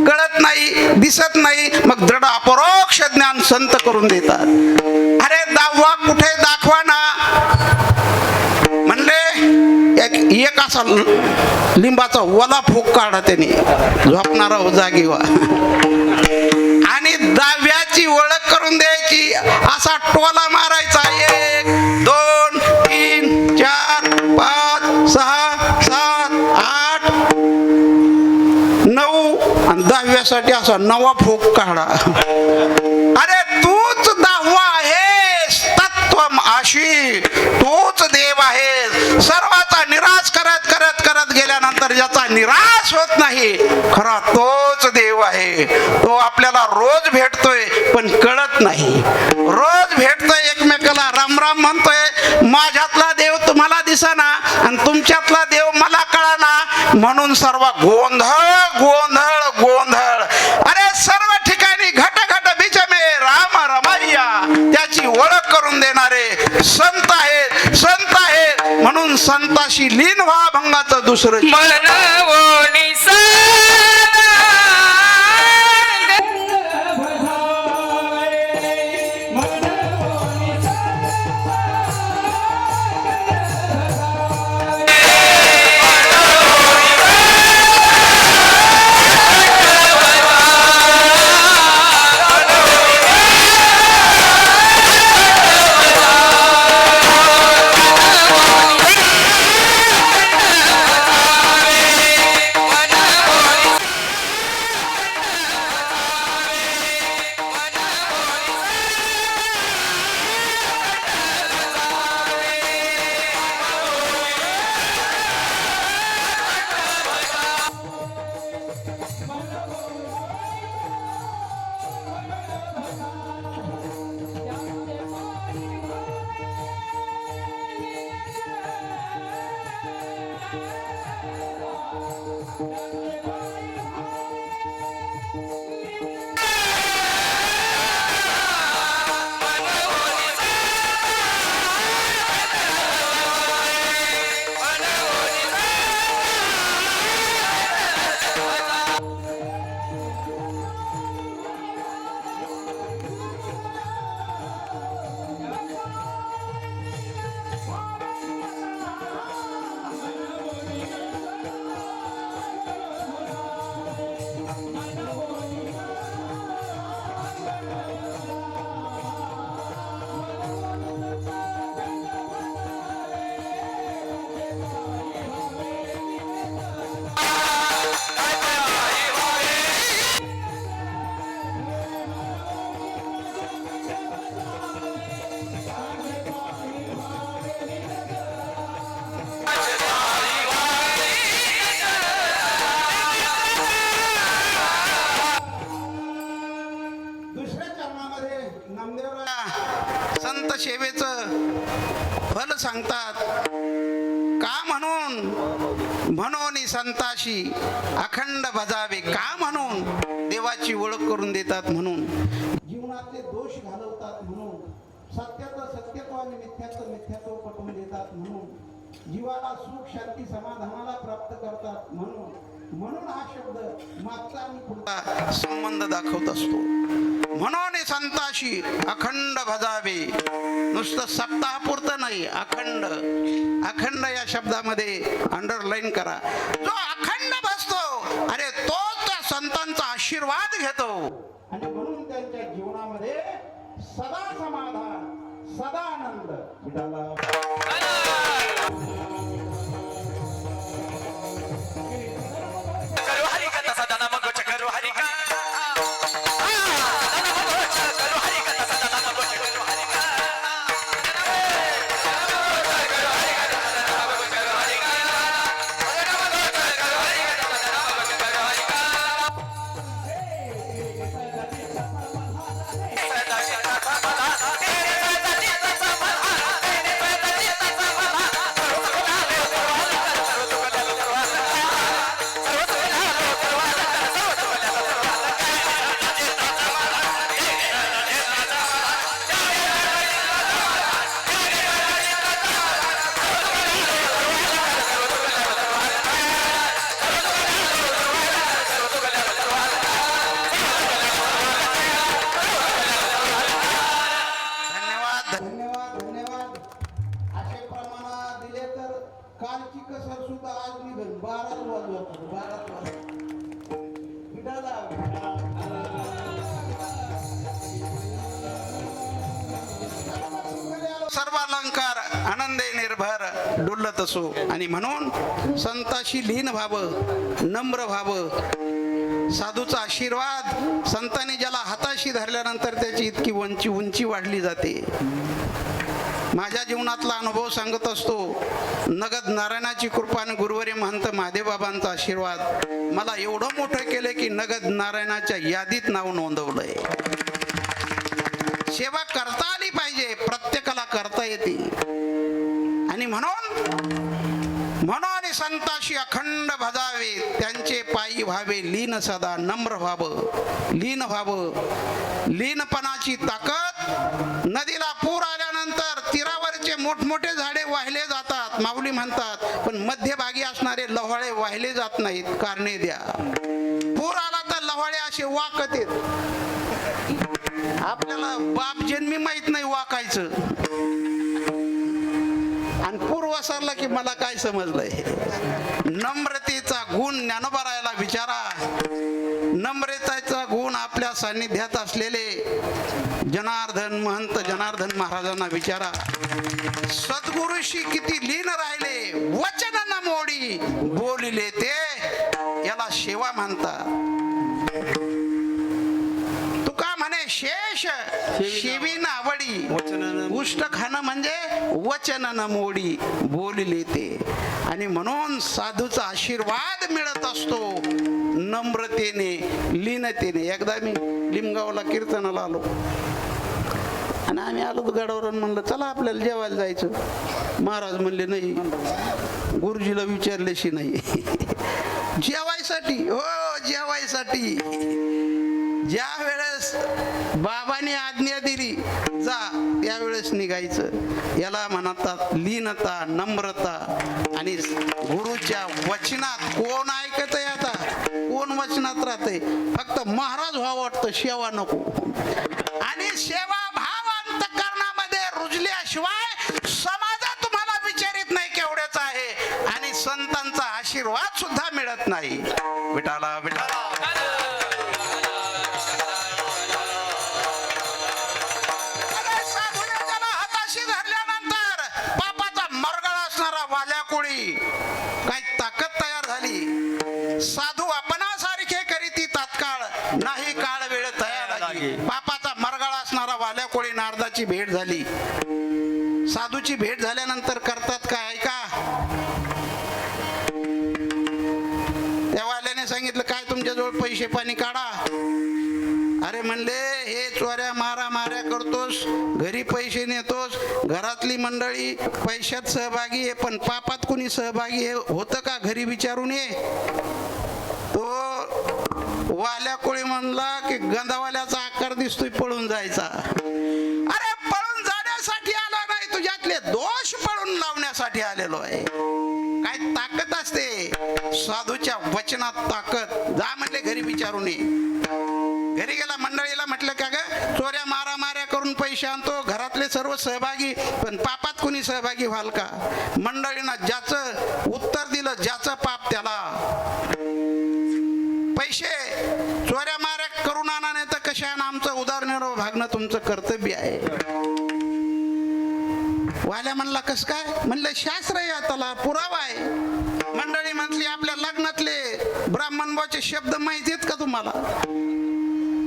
S3: कळत नाही, दिसत नाही. मग दृढ अपरोक्ष ज्ञान संत करून देतात. अरे 10वा कुठे दाखवा ना. म्हणले एक असा लिंबाचा ओला फूक काढा त्याने झोपणारा जागी व्हा आणि 10व्याची ओळख करून द्यायची. असा टोला मारायचा. 1 2 3 4 5 6 7 8 9 आणि 10व्यासाठी असा 9वा फूक काढा. अरे तूच 10वा आहेस. तत्वम आशी तूच देव आहेस. सर्वाचा निराश करत करत करत गेल्यानंतर ज्याचा निराश होत नाही खरा तोच देव आहे. तो आपल्याला रोज भेटतोय पण कळत नाही. रोज भेटतोय एकमेकाला राम राम म्हणतोय. माझ्यातला देव तुम्हाला दिसेना आणि तुमच्यातला देव मला कळना म्हणून सर्व गोंधळ गोंधळ गोंधळ. अरे सर्व ठिकाणी घट घट बिचमे राम रमैया त्याची ओळख करून देणारे संत आहेत. म्हणून संताशी लीन व्हा भंगाचं दुसरं
S4: मनवोनी
S3: दुसऱ्या चरणामध्ये नामदेवराय संत सेवेचं फल सांगतात. का म्हणून संताशी अखंड भजावे, का म्हणून देवाची ओळख करून देतात, म्हणून जीवनातले दोष घालवतात, म्हणून सत्याचं सत्यत्व आणि मिथ्याचं मिथ्यात्व पटवून देतात, म्हणून जीवाला सुख शांती समाधानाला प्राप्त करतात, म्हणून हा शब्द मागचा आणि पुढचा संबंध दाखवत असतो. म्हणून संताशी अखंड भजावे, नुसतं सप्ताहापुरतं नाही, अखंड या शब्दामध्ये अंडरलाईन करा. जो अखंड भजतो अरे तोच त्या संतांचा आशीर्वाद घेतो आणि म्हणून त्यांच्या जीवनामध्ये सदा समाधान, सदा आनंद विठाला.
S4: करो हरि कथा सदा नाम गोच करो हरि का सदा नाम गोच करो हरि कथा सदा नाम गोच करो हरि का करो हरि कथा सदा नाम गोच करो हरि का सदा नाम गोच करो हरि कथा सदा नाम गोच करो हरि का सदा चित्ता समाधा तेरे सदा चित्ता समाधा तेरे सदा चित्ता समाधा करो सदा लो करो करो तो करो करो
S3: धन्यवाद. असे प्रमाण दिले तर कालची कसर सुद्धा आज निघेल. 12 वाजता सर्व अलंकार आनंदे निर्भर डुलत असो. आणि म्हणून संताशी लीन व्हावं, नम्र व्हावं. साधूचा आशीर्वाद, संतांनी ज्याला हाताशी धरल्यानंतर त्याची इतकी उंची वाढली जाते. माझ्या जीवनातला अनुभव सांगत असतो. नगद नारायणाची कृपा आणि गुरुवारी महंत महादेवबाबांचा आशीर्वाद मला एवढं मोठं केलं की नगद नारायणाच्या यादीत नाव नोंदवलंय. सेवा करता आली पाहिजे, प्रत्येकाला करता येते. आणि म्हणून संताशी अखंड भजावे, त्यांचे पायी व्हावे लीन, सदा नम्र व्हावं, लीन व्हावं. लीनपणाची ताकद, नदीला पूर आल्यानंतर तीरावरचे मोठमोठे झाडे वाहिले जातात, माऊली म्हणतात, पण मध्यभागी असणारे लव्हाळे वाहिले जात नाहीत. कारणे द्या. पूर आला तर लव्हाळे असे वाकत येत. आपल्याला बाप जन्मी माहित नाही वाकायचं, आणि पूर वसरला की मला काय समजलंय. नम्रतेचा गुण ज्ञानोबारायाला विचारा. नम्रतेचा गुण आपल्या सान्निध्यात असलेले जनार्दन महंत जनार्दन महाराजांना विचारा. सद्गुरूशी किती लीन राहिले, वचन न मोडी बोलिले ते, याला सेवा म्हणतात. तुका म्हणे शेष शिवीन आवडी, उष्ट खाणं म्हणजे वचन न मोडी बोलिले ते. आणि म्हणून साधूचा आशीर्वाद मिळत असतो नम्रतेने, लीनतेने. एकदा मी लिमगावला कीर्तनाला आलो, आणि आम्ही आलो गडावर, म्हणलं चला आपल्याला जेवायला जायचं. महाराज म्हणले नाही, गुरुजीला विचारल्याशी नाही. जेवायसाठी, हो जेवायसाठी. ज्या वेळेस बाबांनी आज्ञा दिली जा, त्यावेळेस निघायचं. याला म्हणतात लीनता, नम्रता. आणि गुरुच्या वचनात कोण ऐकतंय, आता कोण वचनात राहतंय. फक्त महाराज व्हावं वाटतं, सेवा नको. आणि सेवा भाव अंतःकरणामध्ये रुजल्याशिवाय समाज तुम्हाला विचारित नाही केवढ्याच आहे, आणि संतांचा आशीर्वाद सुद्धा मिळत नाही. विठाला विठाला. काही ताकद तयार झाली. साधू आपणासारखे करीती तात्काळ, नाही काळ वेळ तयार झाली. पापाचा मरगळा असणारा वाल्या कोळी नारदाची भेट झाली. साधूची भेट झाल्यानंतर करतात काय ऐका. त्या वाल्याने सांगितलं काय तुमच्याजवळ पैसे पाणी काढा. अरे म्हणले हे चोऱ्या माऱ्या करतोस, घरी पैसे नेतोस, घरातली मंडळी पैशात सहभागी आहे, पण पापात कुणी सहभागी होतं का घरी विचारून ये. तो वाल्या कोळी म्हणला की गंधावाल्याचा आकार दिसतोय, पळून जायचा. अरे पळून जाण्यासाठी आला नाही, तुझ्यातले दोष पळून लावण्यासाठी आलेलो आहे. काय ताकद असते साधूच्या वचनात, ताकद. जा म्हणले घरी विचारून ये. घरी गेला, मंडळीला म्हटलं का ग चोऱ्या माऱ्या करून पैसे आणतो, घरातले सर्व सहभागी, पण पापात कुणी सहभागी व्हाल का. मंडळीनं ज्याचं उत्तर दिलं, ज्याचं पाप त्याला. पैसे चोऱ्या माऱ्या करून आणा, नाही तर कशाने आमचं उदारनिर्वाह भागणं तुमचं कर्तव्य आहे. वाल्या म्हणला कस काय. म्हणलं शास्त्र आहे, त्याला पुरावा आहे. मंडळी म्हटली आपल्या लग्नातले ब्राह्मणबाचे शब्द माहिती आहेत का तुम्हाला.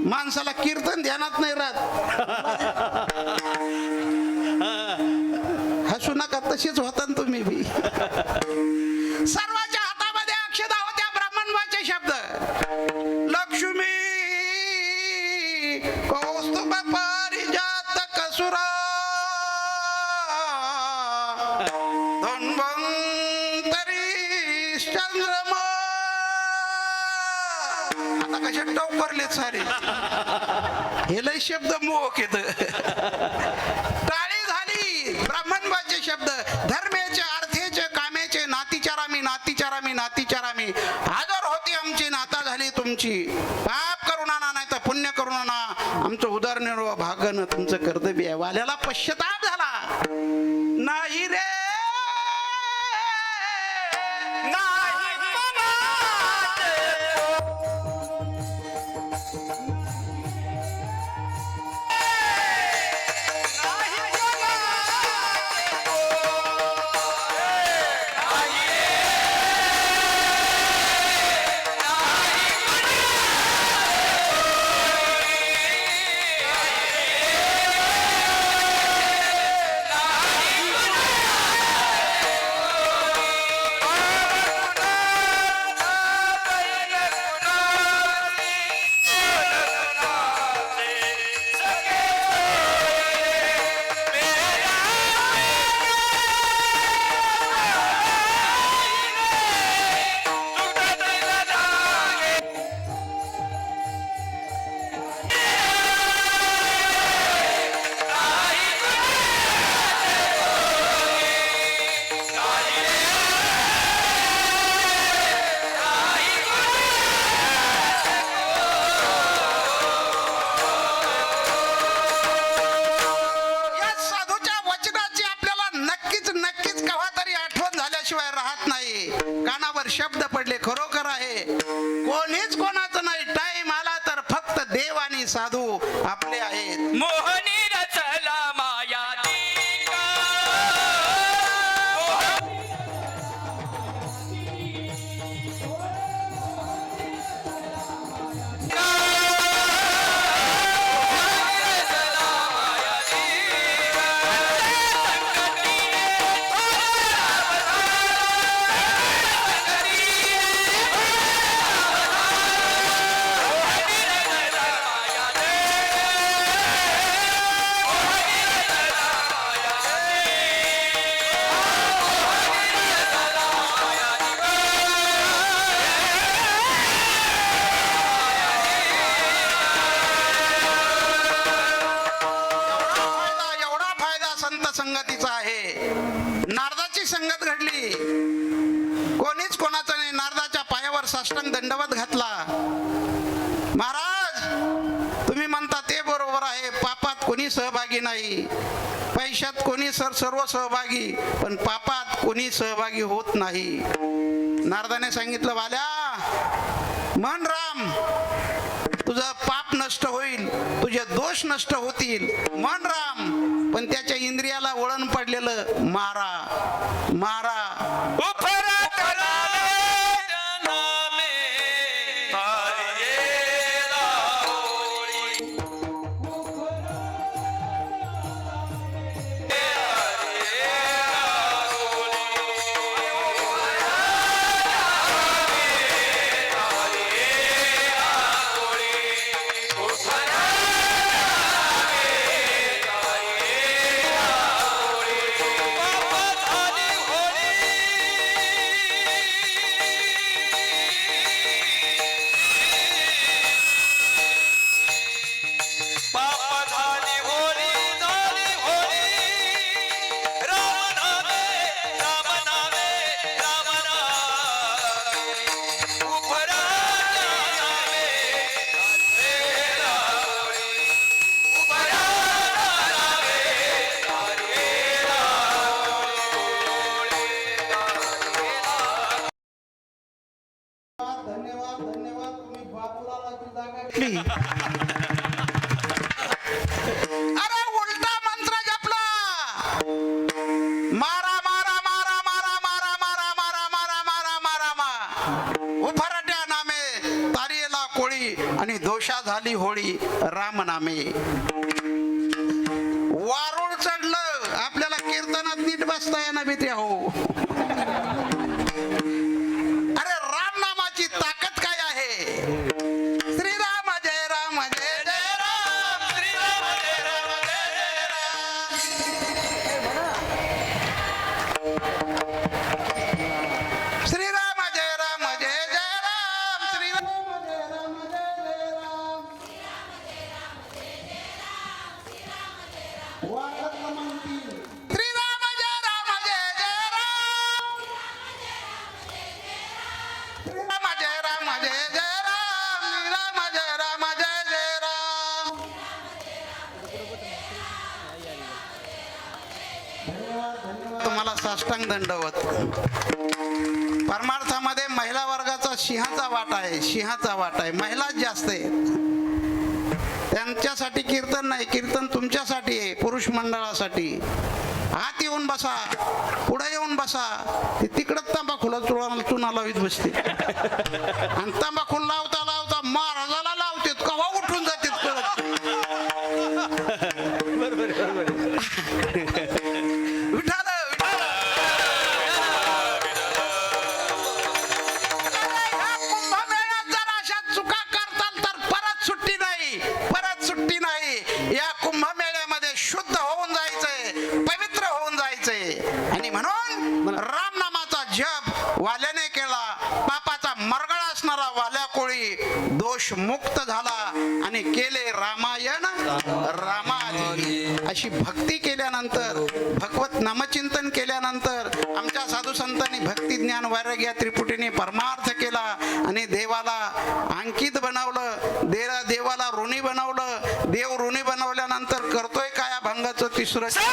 S3: माणसाला कीर्तन ध्यानात नाही राहत. हसू नका, तशीच होता तुम्ही बी. सर्वांच्या हातामध्ये अक्षता होत्या ब्राह्मणवाचे शब्द. लक्ष्मी कौस्तुभ पारिजात कसुरा, धन्वंतरी चंद्रमा. आता कशा टोकरले सारे. हे लय शब्द मोहक येत. टाळी झाली ब्राह्मणवाचे शब्द. धर्मेचे, अर्थेचे, कामेचे, नातीचारामी नातीचारामी नातीचारामी. आदर होती आमची, नाता झाली तुमची. पाप करून आणा नाही तर पुण्य करून आणा, आमचं उदारनिर्वाह भागणं तुमचं कर्तव्य आहे. वाल्याला पश्चाताप झाला. नाही रे कानावर शब्द पडले खरोखर आहे. कोणीच कोणाचं नाही. टाइम आला तर फक्त देव आणि साधू आपले आहेत.
S4: मोहनी रचला माया
S3: एवढा फायदा संत संगतीचा आहे. नारदाची संगत घडली. कोणीच कोणाचं नाही. नारदाच्या पायावर साष्टांग दंडवत घातला. महाराज तुम्ही म्हणता ते बरोबर आहे. पापात कोणी सहभागी नाही. पैशात कोणी सर्व सहभागी, पण पापात कोणी सहभागी होत नाही. नारदाने सांगितलं वाल्या म्हण राम तुझं पाप नष्ट होईल, तुझे दोष नष्ट होतील. मन राम, पण त्याच्या इंद्रियाला वळण पडलेलं मारा मारा. धन्यवाद धन्यवाद. तुम्ही बाबूलाची जागा घेतली. अरे उलटा मंत्र जपला. मारा मारा मारा मारा मारा मारा मारा मारा मारा मारा मा. उफरट्या नामे तारीला कोळी आणि दोषा झाली होळी राम नामे. वारुळ चढलं. आपल्याला कीर्तनात नीट बसता येणार भीती हो. अरे राम नामाची ताकद काय आहे. श्रीराम जय राम जय जय राम. श्रीराम जय राम जय जय राम. श्रीराम जय राम जय जय राम. श्रीराम जय राम जय जय राम. वाटत म्हणती. श्रीराम जय राम जय जय राम. राम जय राम जय जय राम. राम जय राम जय जय राम. तुम्हाला साष्टांग दंडवत. परमार्थामध्ये महिला वर्गाचा सिंहाचा वाटा आहे. सिंहाचा वाटा आहे. महिलाच जास्त आहेत. त्यांच्यासाठी कीर्तन नाही. कीर्तन तुमच्यासाठी आहे. पुरुष मंडळासाठी. आत येऊन बसा, पुढे येऊन बसा. ते तिकडं तंबाखूला चुना लावीत बसते आणि तंबाखू लावता लावता महाराजाला लावतेत कवा उठून जातेत कळत. विठाल विठाल. कुंभमेळ्यात जर अशा चुका करताल तर परत सुट्टी नाही. परत सुट्टी नाही. या कुंभमेळ्यामध्ये शुद्ध होऊन जायचंय, पवित्र होऊन जायचंय. आणि म्हणून राम नामाचा जप वाल्याने केला. पापाचा मरगळा असणारा वाल्या कोळी दोष मुक्त झाला आणि केले रामायण रामायण. अशी भक्ती केल्यानंतर, भगवत नामचिंतन केल्यानंतर आमच्या साधू संतांनी भक्ती ज्ञान वैराग्य त्रिपुटीने परमार्थ केला आणि देवाला अंकित बनवलं. देवाला ऋणी बनवलं. देव ऋणी बनवल्यानंतर करतोय काय भंगाचं तिसरं.
S4: साखू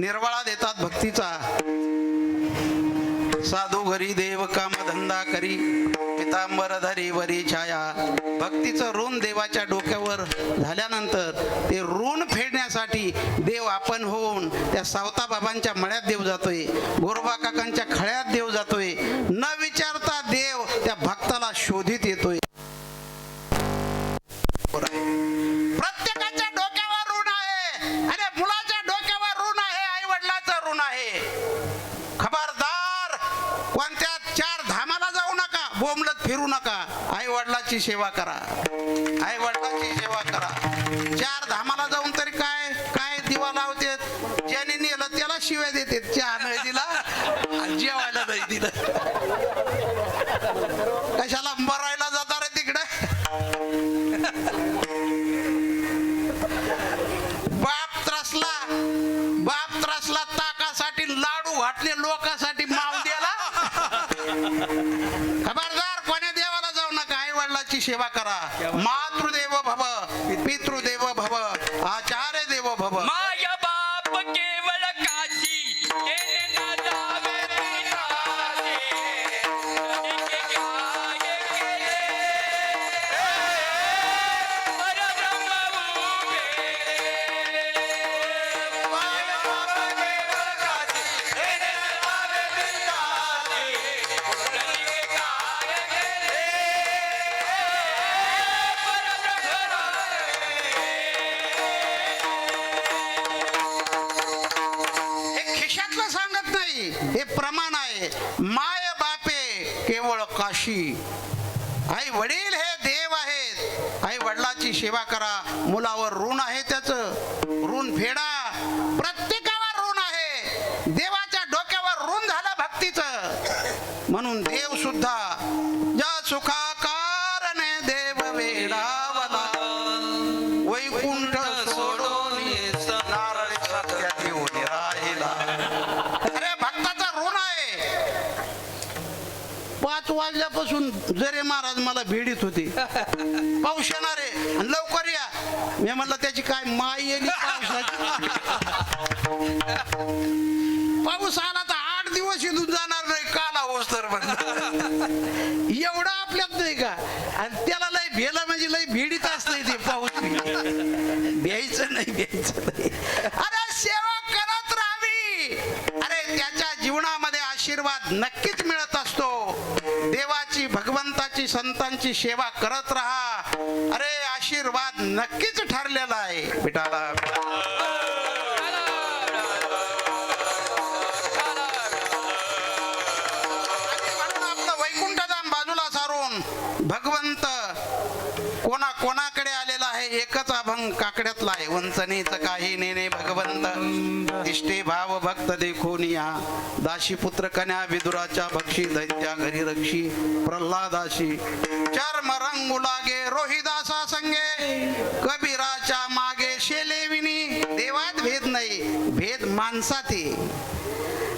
S3: निर्वाळा देतात भक्तीचा. साधू घरी देव काम धंदा करी, पितांबर धरी वरी छाया. भक्तीचं ऋण देवाच्या डोक्यावर झाल्यानंतर ते ऋण फेडण्यासाठी देव आपण होऊन त्या सावता बाबांच्या मळ्यात देव जातोय, गोरबा काकांच्या खळ्यात देव जातोय. न विचारता देव त्या भक्ताला शोधित येतोय. प्रत्येकाच्या डोक्यावर ऋण आहे. अरे मुलाच्या डोक्यावर ऋण आहे, आई वडिलाचं ऋण आहे. खबरदार, कोणत्या 4 धामाला जाऊ नका, बोंबलत फिरू नका. आई वडिलाची सेवा करा, आई वडिलाची सेवा करा. 4 धामाला जाऊन तरी काय काय दिवा लावते, ज्याने नेलं त्याला शिव्या देते. चहा नाही दिला, जेवायला नाही दिलं, कशाला मरायला जाता रे तिकडे. बाप त्रासला ताकासाठी लाडू घातले, लोकांसाठी माव द्याला. खबरदार, कोण्या देवाला जाऊ नका, आई वडिलाची सेवा करा. मातृदेव भव, पितृदेव भव, आचार्य देव भव.
S4: माय बाप केवळ काशी केले ना जावे रे नाशी. नदीचे काय केले परब्रह्म उभे रे. माय बाप केवळ काशी केले ना जावे रे नाशी. नदीचे काय केले
S3: हे खिशातलं सांगत नाही, हे प्रमाण आहे. माय बापे केवळ काशी. आई वडील हे देव आहेत. आई वडिलाची सेवा करा. मुलावर ऋण आहे, त्याचं ऋण फेडा. प्रत्येकावर ऋण आहे. देवाच्या डोक्यावर ऋण झालं भक्तीचं. म्हणून देव सुद्धा ज्या सुखाकारणे देव वेडावला, वैकुंठ सोडून नारळी सत्यात येऊन राहिला. अरे भक्ताचा ऋण आहे. 5 वाजल्यापासून जरे महाराज मला भेडीत होते, पाऊस येणार आहे आणि लवकर या. मी म्हणलं त्याची काय माय येली पावसाची. पाऊस आला तर 8 दिवस इथून जाणार नाही, काला होस तर एवढं आपल्यात नाही का. आणि त्याला लय भेला म्हणजे लय भेडीत असतंय ते पाऊस. भ्यायचं नाही. अरे सेवा करत राहावी. अरे त्याच्या जीवनामध्ये आशीर्वाद नक्कीच मिळत असतो. देवाची, भगवंताची, संतांची सेवा करत राहा. अरे आशीर्वाद नक्कीच ठरलेला आहे. विठाला वैकुंठधाम बाजूला सारून भगवंत कोणाकडे आलेला आहे. एकच अभंग काकड्यातला आहे. वंचनेचं काही नेणे भगवंत, इष्टे भाव भक्त देखोनिया. दाशी पुत्र कन्या विदुराच्या भक्षी, दैत्या घरी रक्षी प्रल्हादाशी. चर्म रंगू लागे रोहिदासा संगे, कबीराच्या मागे शेलेविनी. देवात भेद नाही, भेद माणसात आहे.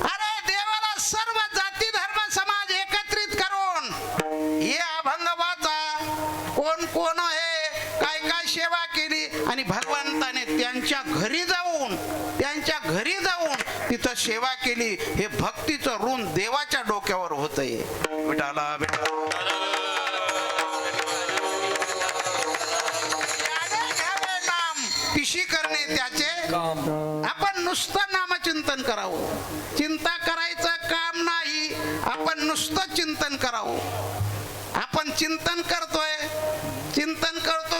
S3: अरे देवाला सर्व जाती धर्म समाज एकत्रित करून हे अभंग वाचा. कोण कोण आहे, काय काय सेवा केली, आणि भगवंताने त्यांच्या घरी जाऊन तिथं सेवा केली. हे भक्तीचं ऋण देवाच्या डोक्यावर होतंय. विठाला पिशी करणे त्याचे आपण नुसतं नामचिंतन करावं. चिंता करायचं काम नाही, आपण नुसतं चिंतन करावं. आपण चिंतन करतोय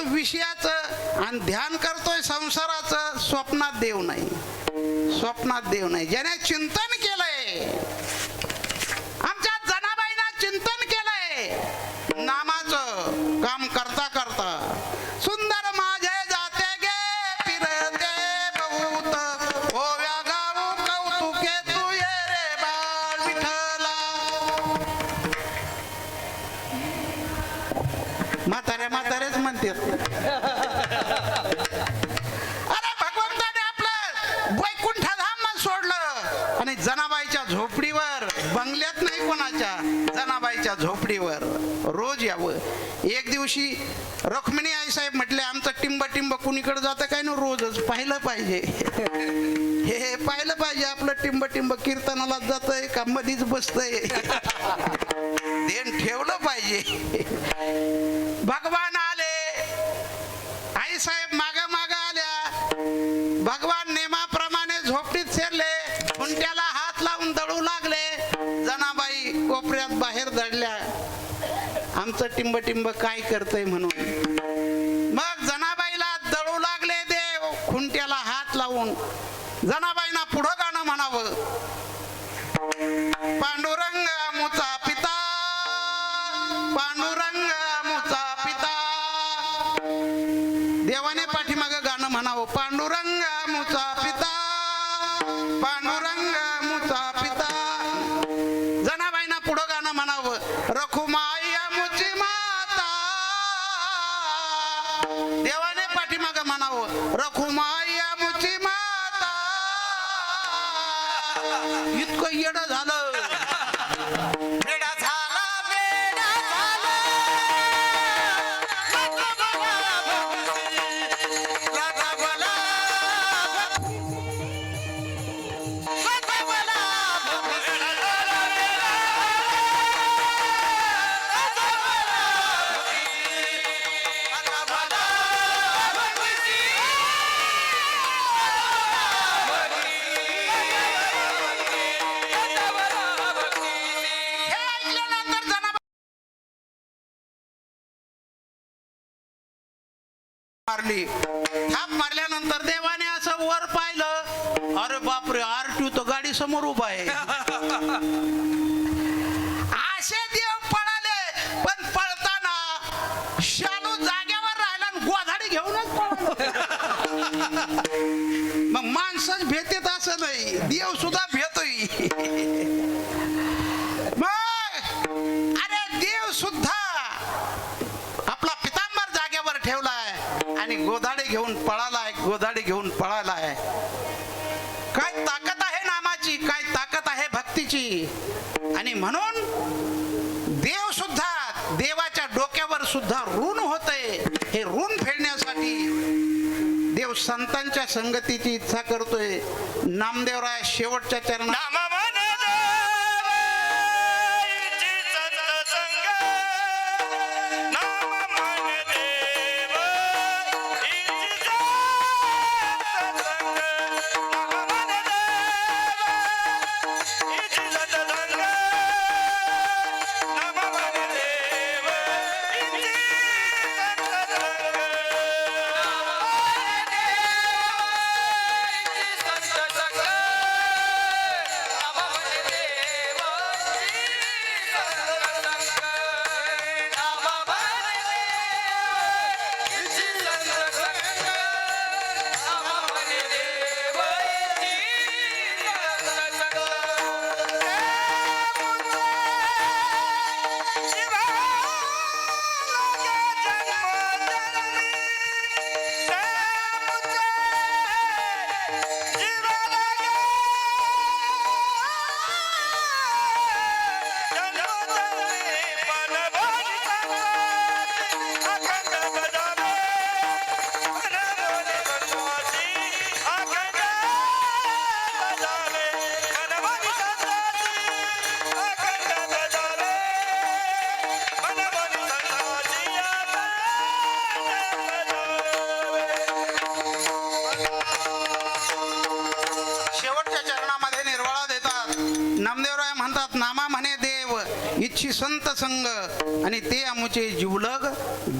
S3: विषयाचं आणि ध्यान करतोय संसाराचं. स्वप्नात देव नाही. ज्याने चिंतन केलंय, आमच्या जनाबाईनं चिंतन केलंय नामाचं काम करता करता. सुंदर माझे जाते गे फिरते बहुत, ओव्या गाऊ कौतुके तू ये रे बाळ विठ्ठला. म्हातारेच म्हणतात. अरे भगवंताने आपलं वैकुंठधाम सोडलं आणि जनाबाईच्या झोपडीवर, बंगल्यात नाही कोणाच्या, जनाबाईच्या झोपडीवर रोज यावं. एक दिवशी रुक्मिणी आई साहेब म्हटले, आमचं टिंब कुणीकडे जातं काय ना, रोजच पाहिलं पाहिजे. हे पाहिलं पाहिजे आपलं टिंब टिंब कीर्तनाला जातंय का मधीच बसतंय. ध्यान ठेवलं पाहिजे. भगवान आले, आई साहेब माग माग आल्या. भगवान नेमाप्रमाणे झोपडीत शिरले, खुंट्याला हात लावून दळू लागले. जनाबाई कोपऱ्यात बाहेर दडल्या, आमचं टिंब टिंब काय करतय म्हणून. मग जनाबाईला दळू लागले देव खुंट्याला हात लावून. जनाबाईंना पुढं गाणं म्हणावं. पांडुरंग मुचा पिता, पांडुरंग मुचा पिता. देवाने पाठीमाग गाणं म्हणावं. पांडुरंग मुचा पिता, पांडुरंग मुचा पिता. जनाबाईंना पुढं गाणं म्हणावं. रखुमाई मुची माता. देवाने पाठीमाग म्हणावं. रखुमाई मुची माता. इतकं येडं झालं.
S4: बेडा झाला, बेडा झाला. लागा बोला, लागा बोला.
S3: हे ऐकल्यानंतर जनाबाई मारली. थाप मारल्यानंतर देवाने असं वर पाहिलं. अरे बापरे, आरटी तो गाडी समोर उभा आहे. असे देव पळाले, पण पळताना शालू जागेवर राहिला आणि गोधाडी घेऊनच पळाला. मग माणसंच भेटेत असं नाही, देव सुद्धा भेटोय. मग अरे देव सुद्धा आपला पितांबर जागेवर ठेवलाय आणि गोधाडे घेऊन पळालाय, गोधाडे घेऊन पळालाय. काय ताकद आहे नामाची, काय ताकद आहे भक्तीची. आणि म्हणून देव सुद्धा, देवाच्या डोक्यावर सुद्धा ऋण होतंय. हे ऋण फेडण्यासाठी देव संतांच्या संगतीची इच्छा करतोय. नामदेवराय शेवटच्या चरणात
S4: नाम मन देव, इची संत संग. नाम मन देव, इची संत संग. नाम मन देव, इची संत संग. नाम मन देव, इची संत संग.
S3: शेवटच्या चरणामध्ये निर्वाळा देतात. नामदेवराय म्हणतात, नामा म्हणे देव इच्छी संत संग. आणि ते आमुचे जीवलग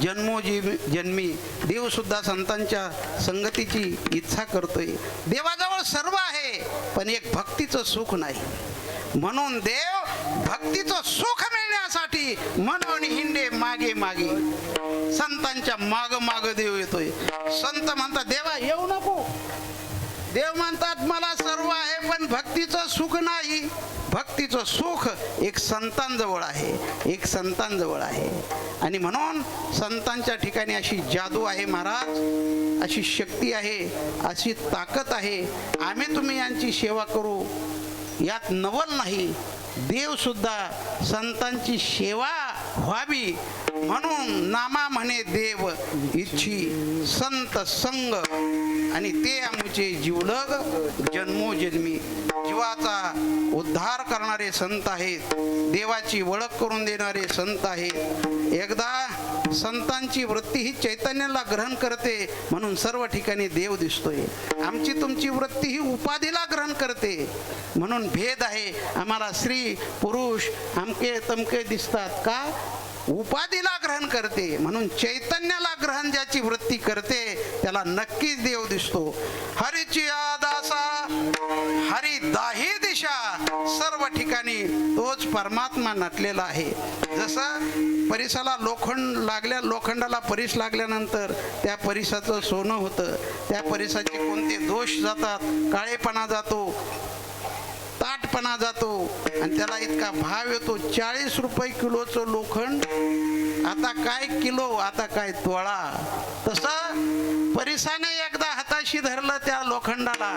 S3: जन्मी. देव सुद्धा संतांच्या संगतीची इच्छा करतोय. देवाजवळ सर्व आहे, पण एक भक्तीचं सुख नाही. म्हणून देव भक्तीचं सुख मिळण्यासाठी म्हणून हिंडे मागे मागे. संतांच्या माग माग देव येतोय. संत म्हणतात, देवा येऊ नको. देव म्हणतात, मला सर्व आहे पण भक्तीचं सुख नाही. भक्तीचं सुख एक संतांजवळ आहे, एक संतांजवळ आहे. आणि म्हणून संतांच्या ठिकाणी अशी जादू आहे महाराज, अशी शक्ती आहे, अशी ताकद आहे. आम्ही तुम्ही यांची सेवा करू यात नवल नाही. देव सुद्धा संतांची सेवा व्हावी म्हणून नामा म्हणे देव इच्छी संत संग आणि ते आमचे जीवलग जन्मोजन्मी. जीवाचा उद्धार करणारे संत आहेत, देवाची ओळख करून देणारे संत आहेत. एकदा संतांची वृत्ती ही चैतन्याला ग्रहण करते म्हणून सर्व ठिकाणी देव दिसतोय. आमची तुमची वृत्ती ही उपाधीला ग्रहण करते म्हणून भेद आहे. आम्हाला स्त्री पुरुष अमके तमके दिसतात का? उपाधीला ग्रहण करते म्हणून चैतन्याला ग्रहण ज्याची वृत्ती करते त्याला नक्कीच देव दिसतो. हरीची दासा हरी दाही दिशा, सर्व ठिकाणी तोच परमात्मा नटलेला आहे. जसं परिसाला लोखंड लागल्या, लोखंडाला परिस लागल्यानंतर त्या परिसाचं सोनं होतं. त्या परिसाचे कोणते दोष जातात, काळेपणा जातो, ताटपणा जातो आणि त्याला इतका भाव येतो. 40 रुपये किलोचं लोखंड आता काय किलो, आता काय तोळा. तसं परिसाने एकदा हाताशी धरलं त्या लोखंडाला,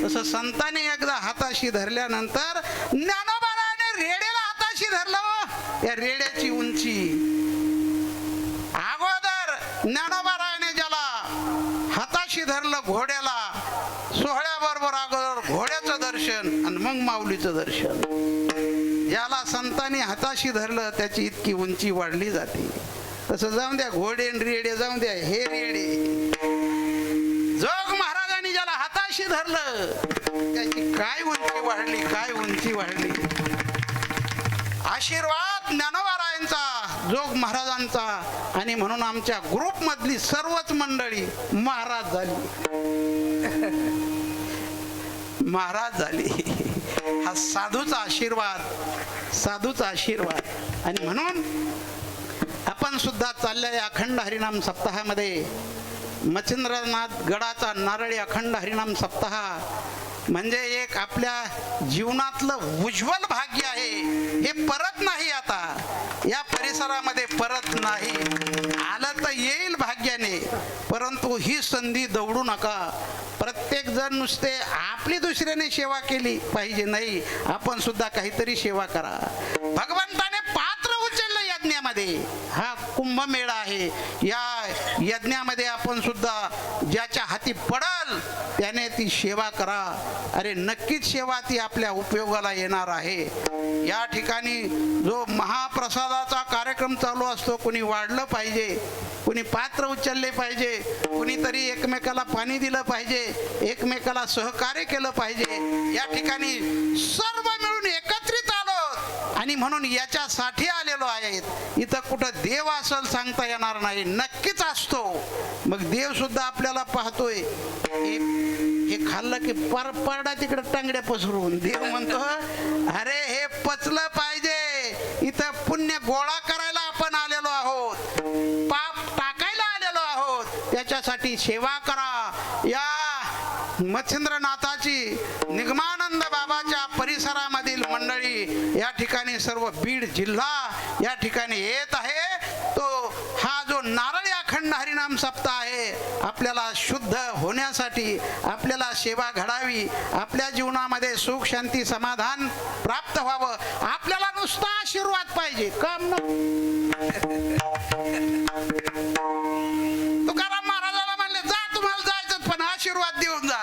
S3: तसं संताने एकदा हाताशी धरल्यानंतर ज्ञानोबाने रेड्याला हाताशी धरलं. त्या रेड्याची उंची अगोदर ज्ञानोबाने ज्याला हाताशी धरलं घोड्याला, सोहळ्याबरोबर अगोदर घोड्याचं दर्शन आणि मग माऊलीचं दर्शन. ज्याला संतांनी हाताशी धरलं त्याची इतकी उंची वाढली जाते. तसं जाऊन द्या, घोडे रेडे जाऊन द्या, हे रेडे. जोग महाराजांनी ज्याला हाताशी धरलं त्याची काय उंची वाढली, काय उंची वाढली. आशीर्वाद ज्ञानोबारायांचा, जोग महाराजांचा. आणि म्हणून आमच्या ग्रुपमधली सर्वच मंडळी महाराज झाली, महाराज झाली. हा साधूचा आशीर्वाद, साधूचा आशीर्वाद. आणि म्हणून आपण सुद्धा चाललेल्या अखंड हरिनाम सप्ताहामध्ये मच्छिंद्रनाथ गडाचा नारळी अखंड हरिनाम सप्ताह म्हणजे एक आपल्या जीवनातलं उज्ज्वल भाग्य आहे. हे परत नाही, आता या परिसरामध्ये परत नाही. आलं तर येईल भाग्याने, परंतु ही संधी दवडू नका. प्रत्येक जण नुसते आपली दुसऱ्याने सेवा केली पाहिजे नाही, आपण सुद्धा काहीतरी सेवा करा. भगवंताने पात्र उचललं यज्ञामध्ये. हा कुंभमेळा आहे, या यज्ञामध्ये आपण सुद्धा ज्याच्या हाती पडल त्याने ती सेवा करा. अरे नक्कीच सेवा ती आपल्या उपयोगाला येणार आहे. या ठिकाणी जो महाप्रसादाचा कार्यक्रम चालू असतो, कोणी वाढलं पाहिजे, कोणी पात्र उचलले पाहिजे, कोणीतरी एकमेकाला पाणी दिलं पाहिजे, एकमेकाला सहकार्य केलं पाहिजे. या ठिकाणी सर्व मिळून एकत्रित आलो आणि म्हणून याच्यासाठी आलेलो आहेत. इथं कुठं देव असेल सांगता येणार नाही, नक्कीच असतो. मग देव सुद्धा आपल्याला पाहतोय. हे खाल्लं की परडा तिकडे टांगड्या पसरून देव म्हणतो अरे हे पचलं पाहिजे. इथं पुण्य गोळा करायला आपण आलेलो आहोत, पाप टाकायला आलेलो आहोत. त्याच्यासाठी सेवा करा. या मच्छिंद्रनाथाची निगमानंद बाबाच्या परिसरामधील मंडळी या ठिकाणी सर्व बीड जिल्हा या ठिकाणी येत आहे. तो हा जो नारळी अखंड हरिनाम सप्ताह आहे, आपल्याला शुद्ध होण्यासाठी, आपल्याला सेवा घडावी, आपल्या जीवनामध्ये सुख शांती समाधान प्राप्त व्हावं, आपल्याला नुसता आशीर्वाद पाहिजे, काम न. तुकाराम महाराजाला म्हणले जा तुम्हाला जायचं पण आशीर्वाद देऊन जा.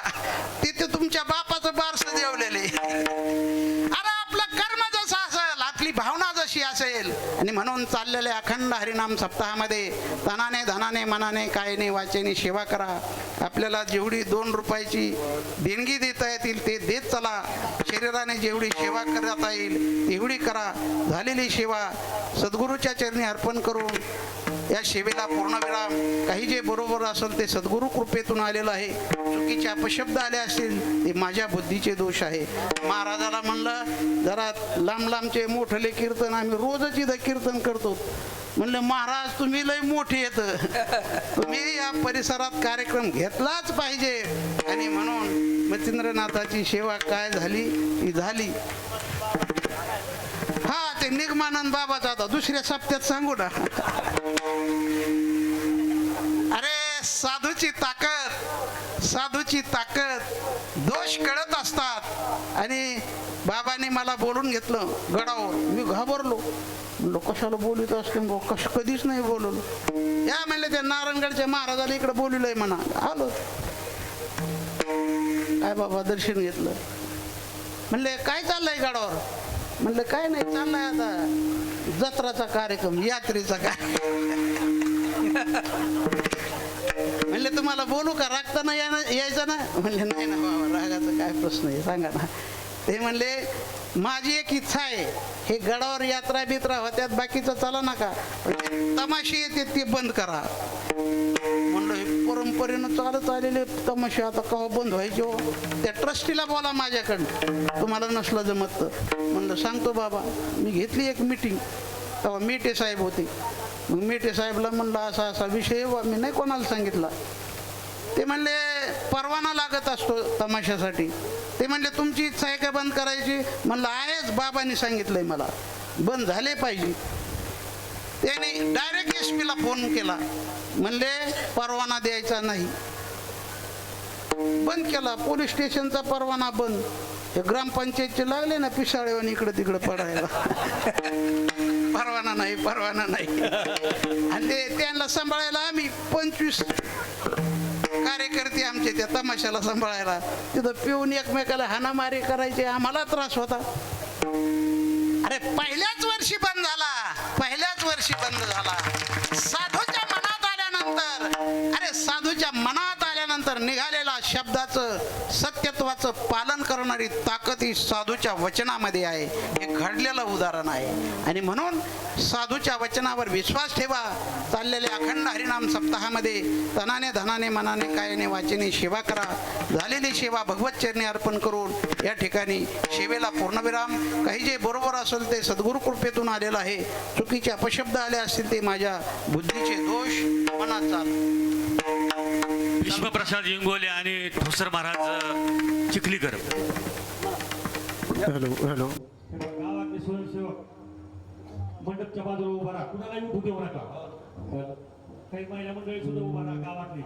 S3: तिथे तुमच्या बापाचं बारसं देवलेले. अरे आपलं कर्म जसं असेल, आपली भावना जशी असेल. आणि म्हणून चाललेल्या अखंड हरिनाम सप्ताहामध्ये तनाने धनाने मनाने कायने वाचेने सेवा करा. आपल्याला जेवढी 2 रुपयाची देणगी देता येतील ते देत चला. शरीराने जेवढी सेवा करता येईल तेवढी करा. झालेली सेवा सद्गुरूच्या चरणी अर्पण करून या सेवेला पूर्णविराम. काही जे बरोबर असेल ते सद्गुरू कृपेतून आलेलं आहे. चुकीचे अपशब्द आले असतील ते माझ्या बुद्धीचे दोष आहे. महाराजाला म्हणलं जरा लांब लांबचे मोठले कीर्तन आम्ही रोजच इथं कीर्तन करतो. म्हणलं महाराज तुम्ही लय मोठे येत, तुम्ही या परिसरात कार्यक्रम घेतलाच पाहिजे. आणि म्हणून मच्छिंद्रनाथाची सेवा काय झाली ती झाली. हा ते निगमानंद बाबाचा आता दुसऱ्या सप्त्यात सांगू ना. अरे साधूची ताकद, साधूची ताकद. दोष कळत असतात. आणि बाबांनी मला बोलून घेतलं गडावर, मी घाबरलो. म्हणलं कशाला बोलत असते मग कधीच नाही बोलवलं या म्हणले त्या नारायणगडच्या महाराजाला इकडे बोलवलंय म्हणा आलो काय बाबा दर्शन घेतलं म्हणले काय चाललंय गडावर म्हणलं काय नाही चाललंय आता जत्राचा कार्यक्रम यात्रेचा म्हणले तुम्हाला बोलू का रागता यायचं ना म्हणले नाही ना बाबा रागाचा काय प्रश्न आहे सांगा ना ते म्हणले माझी एक इच्छा आहे हे गडावर यात्रा बित्रा होत्यात बाकीचं चला नका तमाशे येते ते बंद करा म्हणलं हे परंपरेनं चालत आलेले तमाशे आता केव्हा बंद व्हायचे हो त्या ट्रस्टीला बोला माझ्याकडं तुम्हाला नसलं जमत तर म्हणलं सांगतो बाबा मी घेतली एक मीटिंग तेव्हा मेटे साहेब होते मग मेटे साहेबला म्हणलं असा असा विषय मी नाही कोणाला सांगितला ते म्हणले परवाना लागत असतो तमाशासाठी ते म्हणले तुमची इच्छा आहे का बंद करायची म्हणलं आहेच बाबांनी सांगितलंय मला बंद झाले पाहिजे त्याने डायरेक्ट SP ला फोन केला म्हणले परवाना द्यायचा नाही बंद केला पोलीस स्टेशनचा परवाना बंद हे ग्रामपंचायतचे लागले ना पिसाळेवानी इकडं तिकडं पडायला परवाना नाही आणि ते त्यांना सांभाळायला आम्ही 25 कार्यकर्ते आमचे त्या तमाशाला सांभाळायला तिथं पिऊन एकमेकाला हाणामारी करायचे आम्हाला त्रास होता अरे पहिल्याच वर्षी बंद झाला साधूच्या मनात आल्यानंतर निघालेला शब्दाचं सत्यत्वाचं पालन करणारी ताकद ही साधूच्या वचनामध्ये आहे हे घडलेलं उदाहरण आहे आणि म्हणून साधूच्या वचनावर विश्वास ठेवा चाललेल्या अखंड हरिनाम सप्ताहामध्ये तनाने धनाने मनाने कायाने वाचेने सेवा करा झालेली सेवा भगवत चरणी अर्पण करून या ठिकाणी सेवेला पूर्णविराम काही जे बरोबर असेल ते सद्गुरू कृपेतून आलेलं आहे चुकीचे अपशब्द आले असतील ते माझ्या बुद्धीचे दोष मनात चाल
S1: विश्वप्रसाद इंगोले आणि ठोसर महाराज चिखलीकर
S3: हॅलो
S2: गावातले स्वयंसेवक मंडपच्या बाजूला उभा राहा कुणालाही उठू देऊ नका काही महिला मंडळी सुद्धा उभा राहा गावातली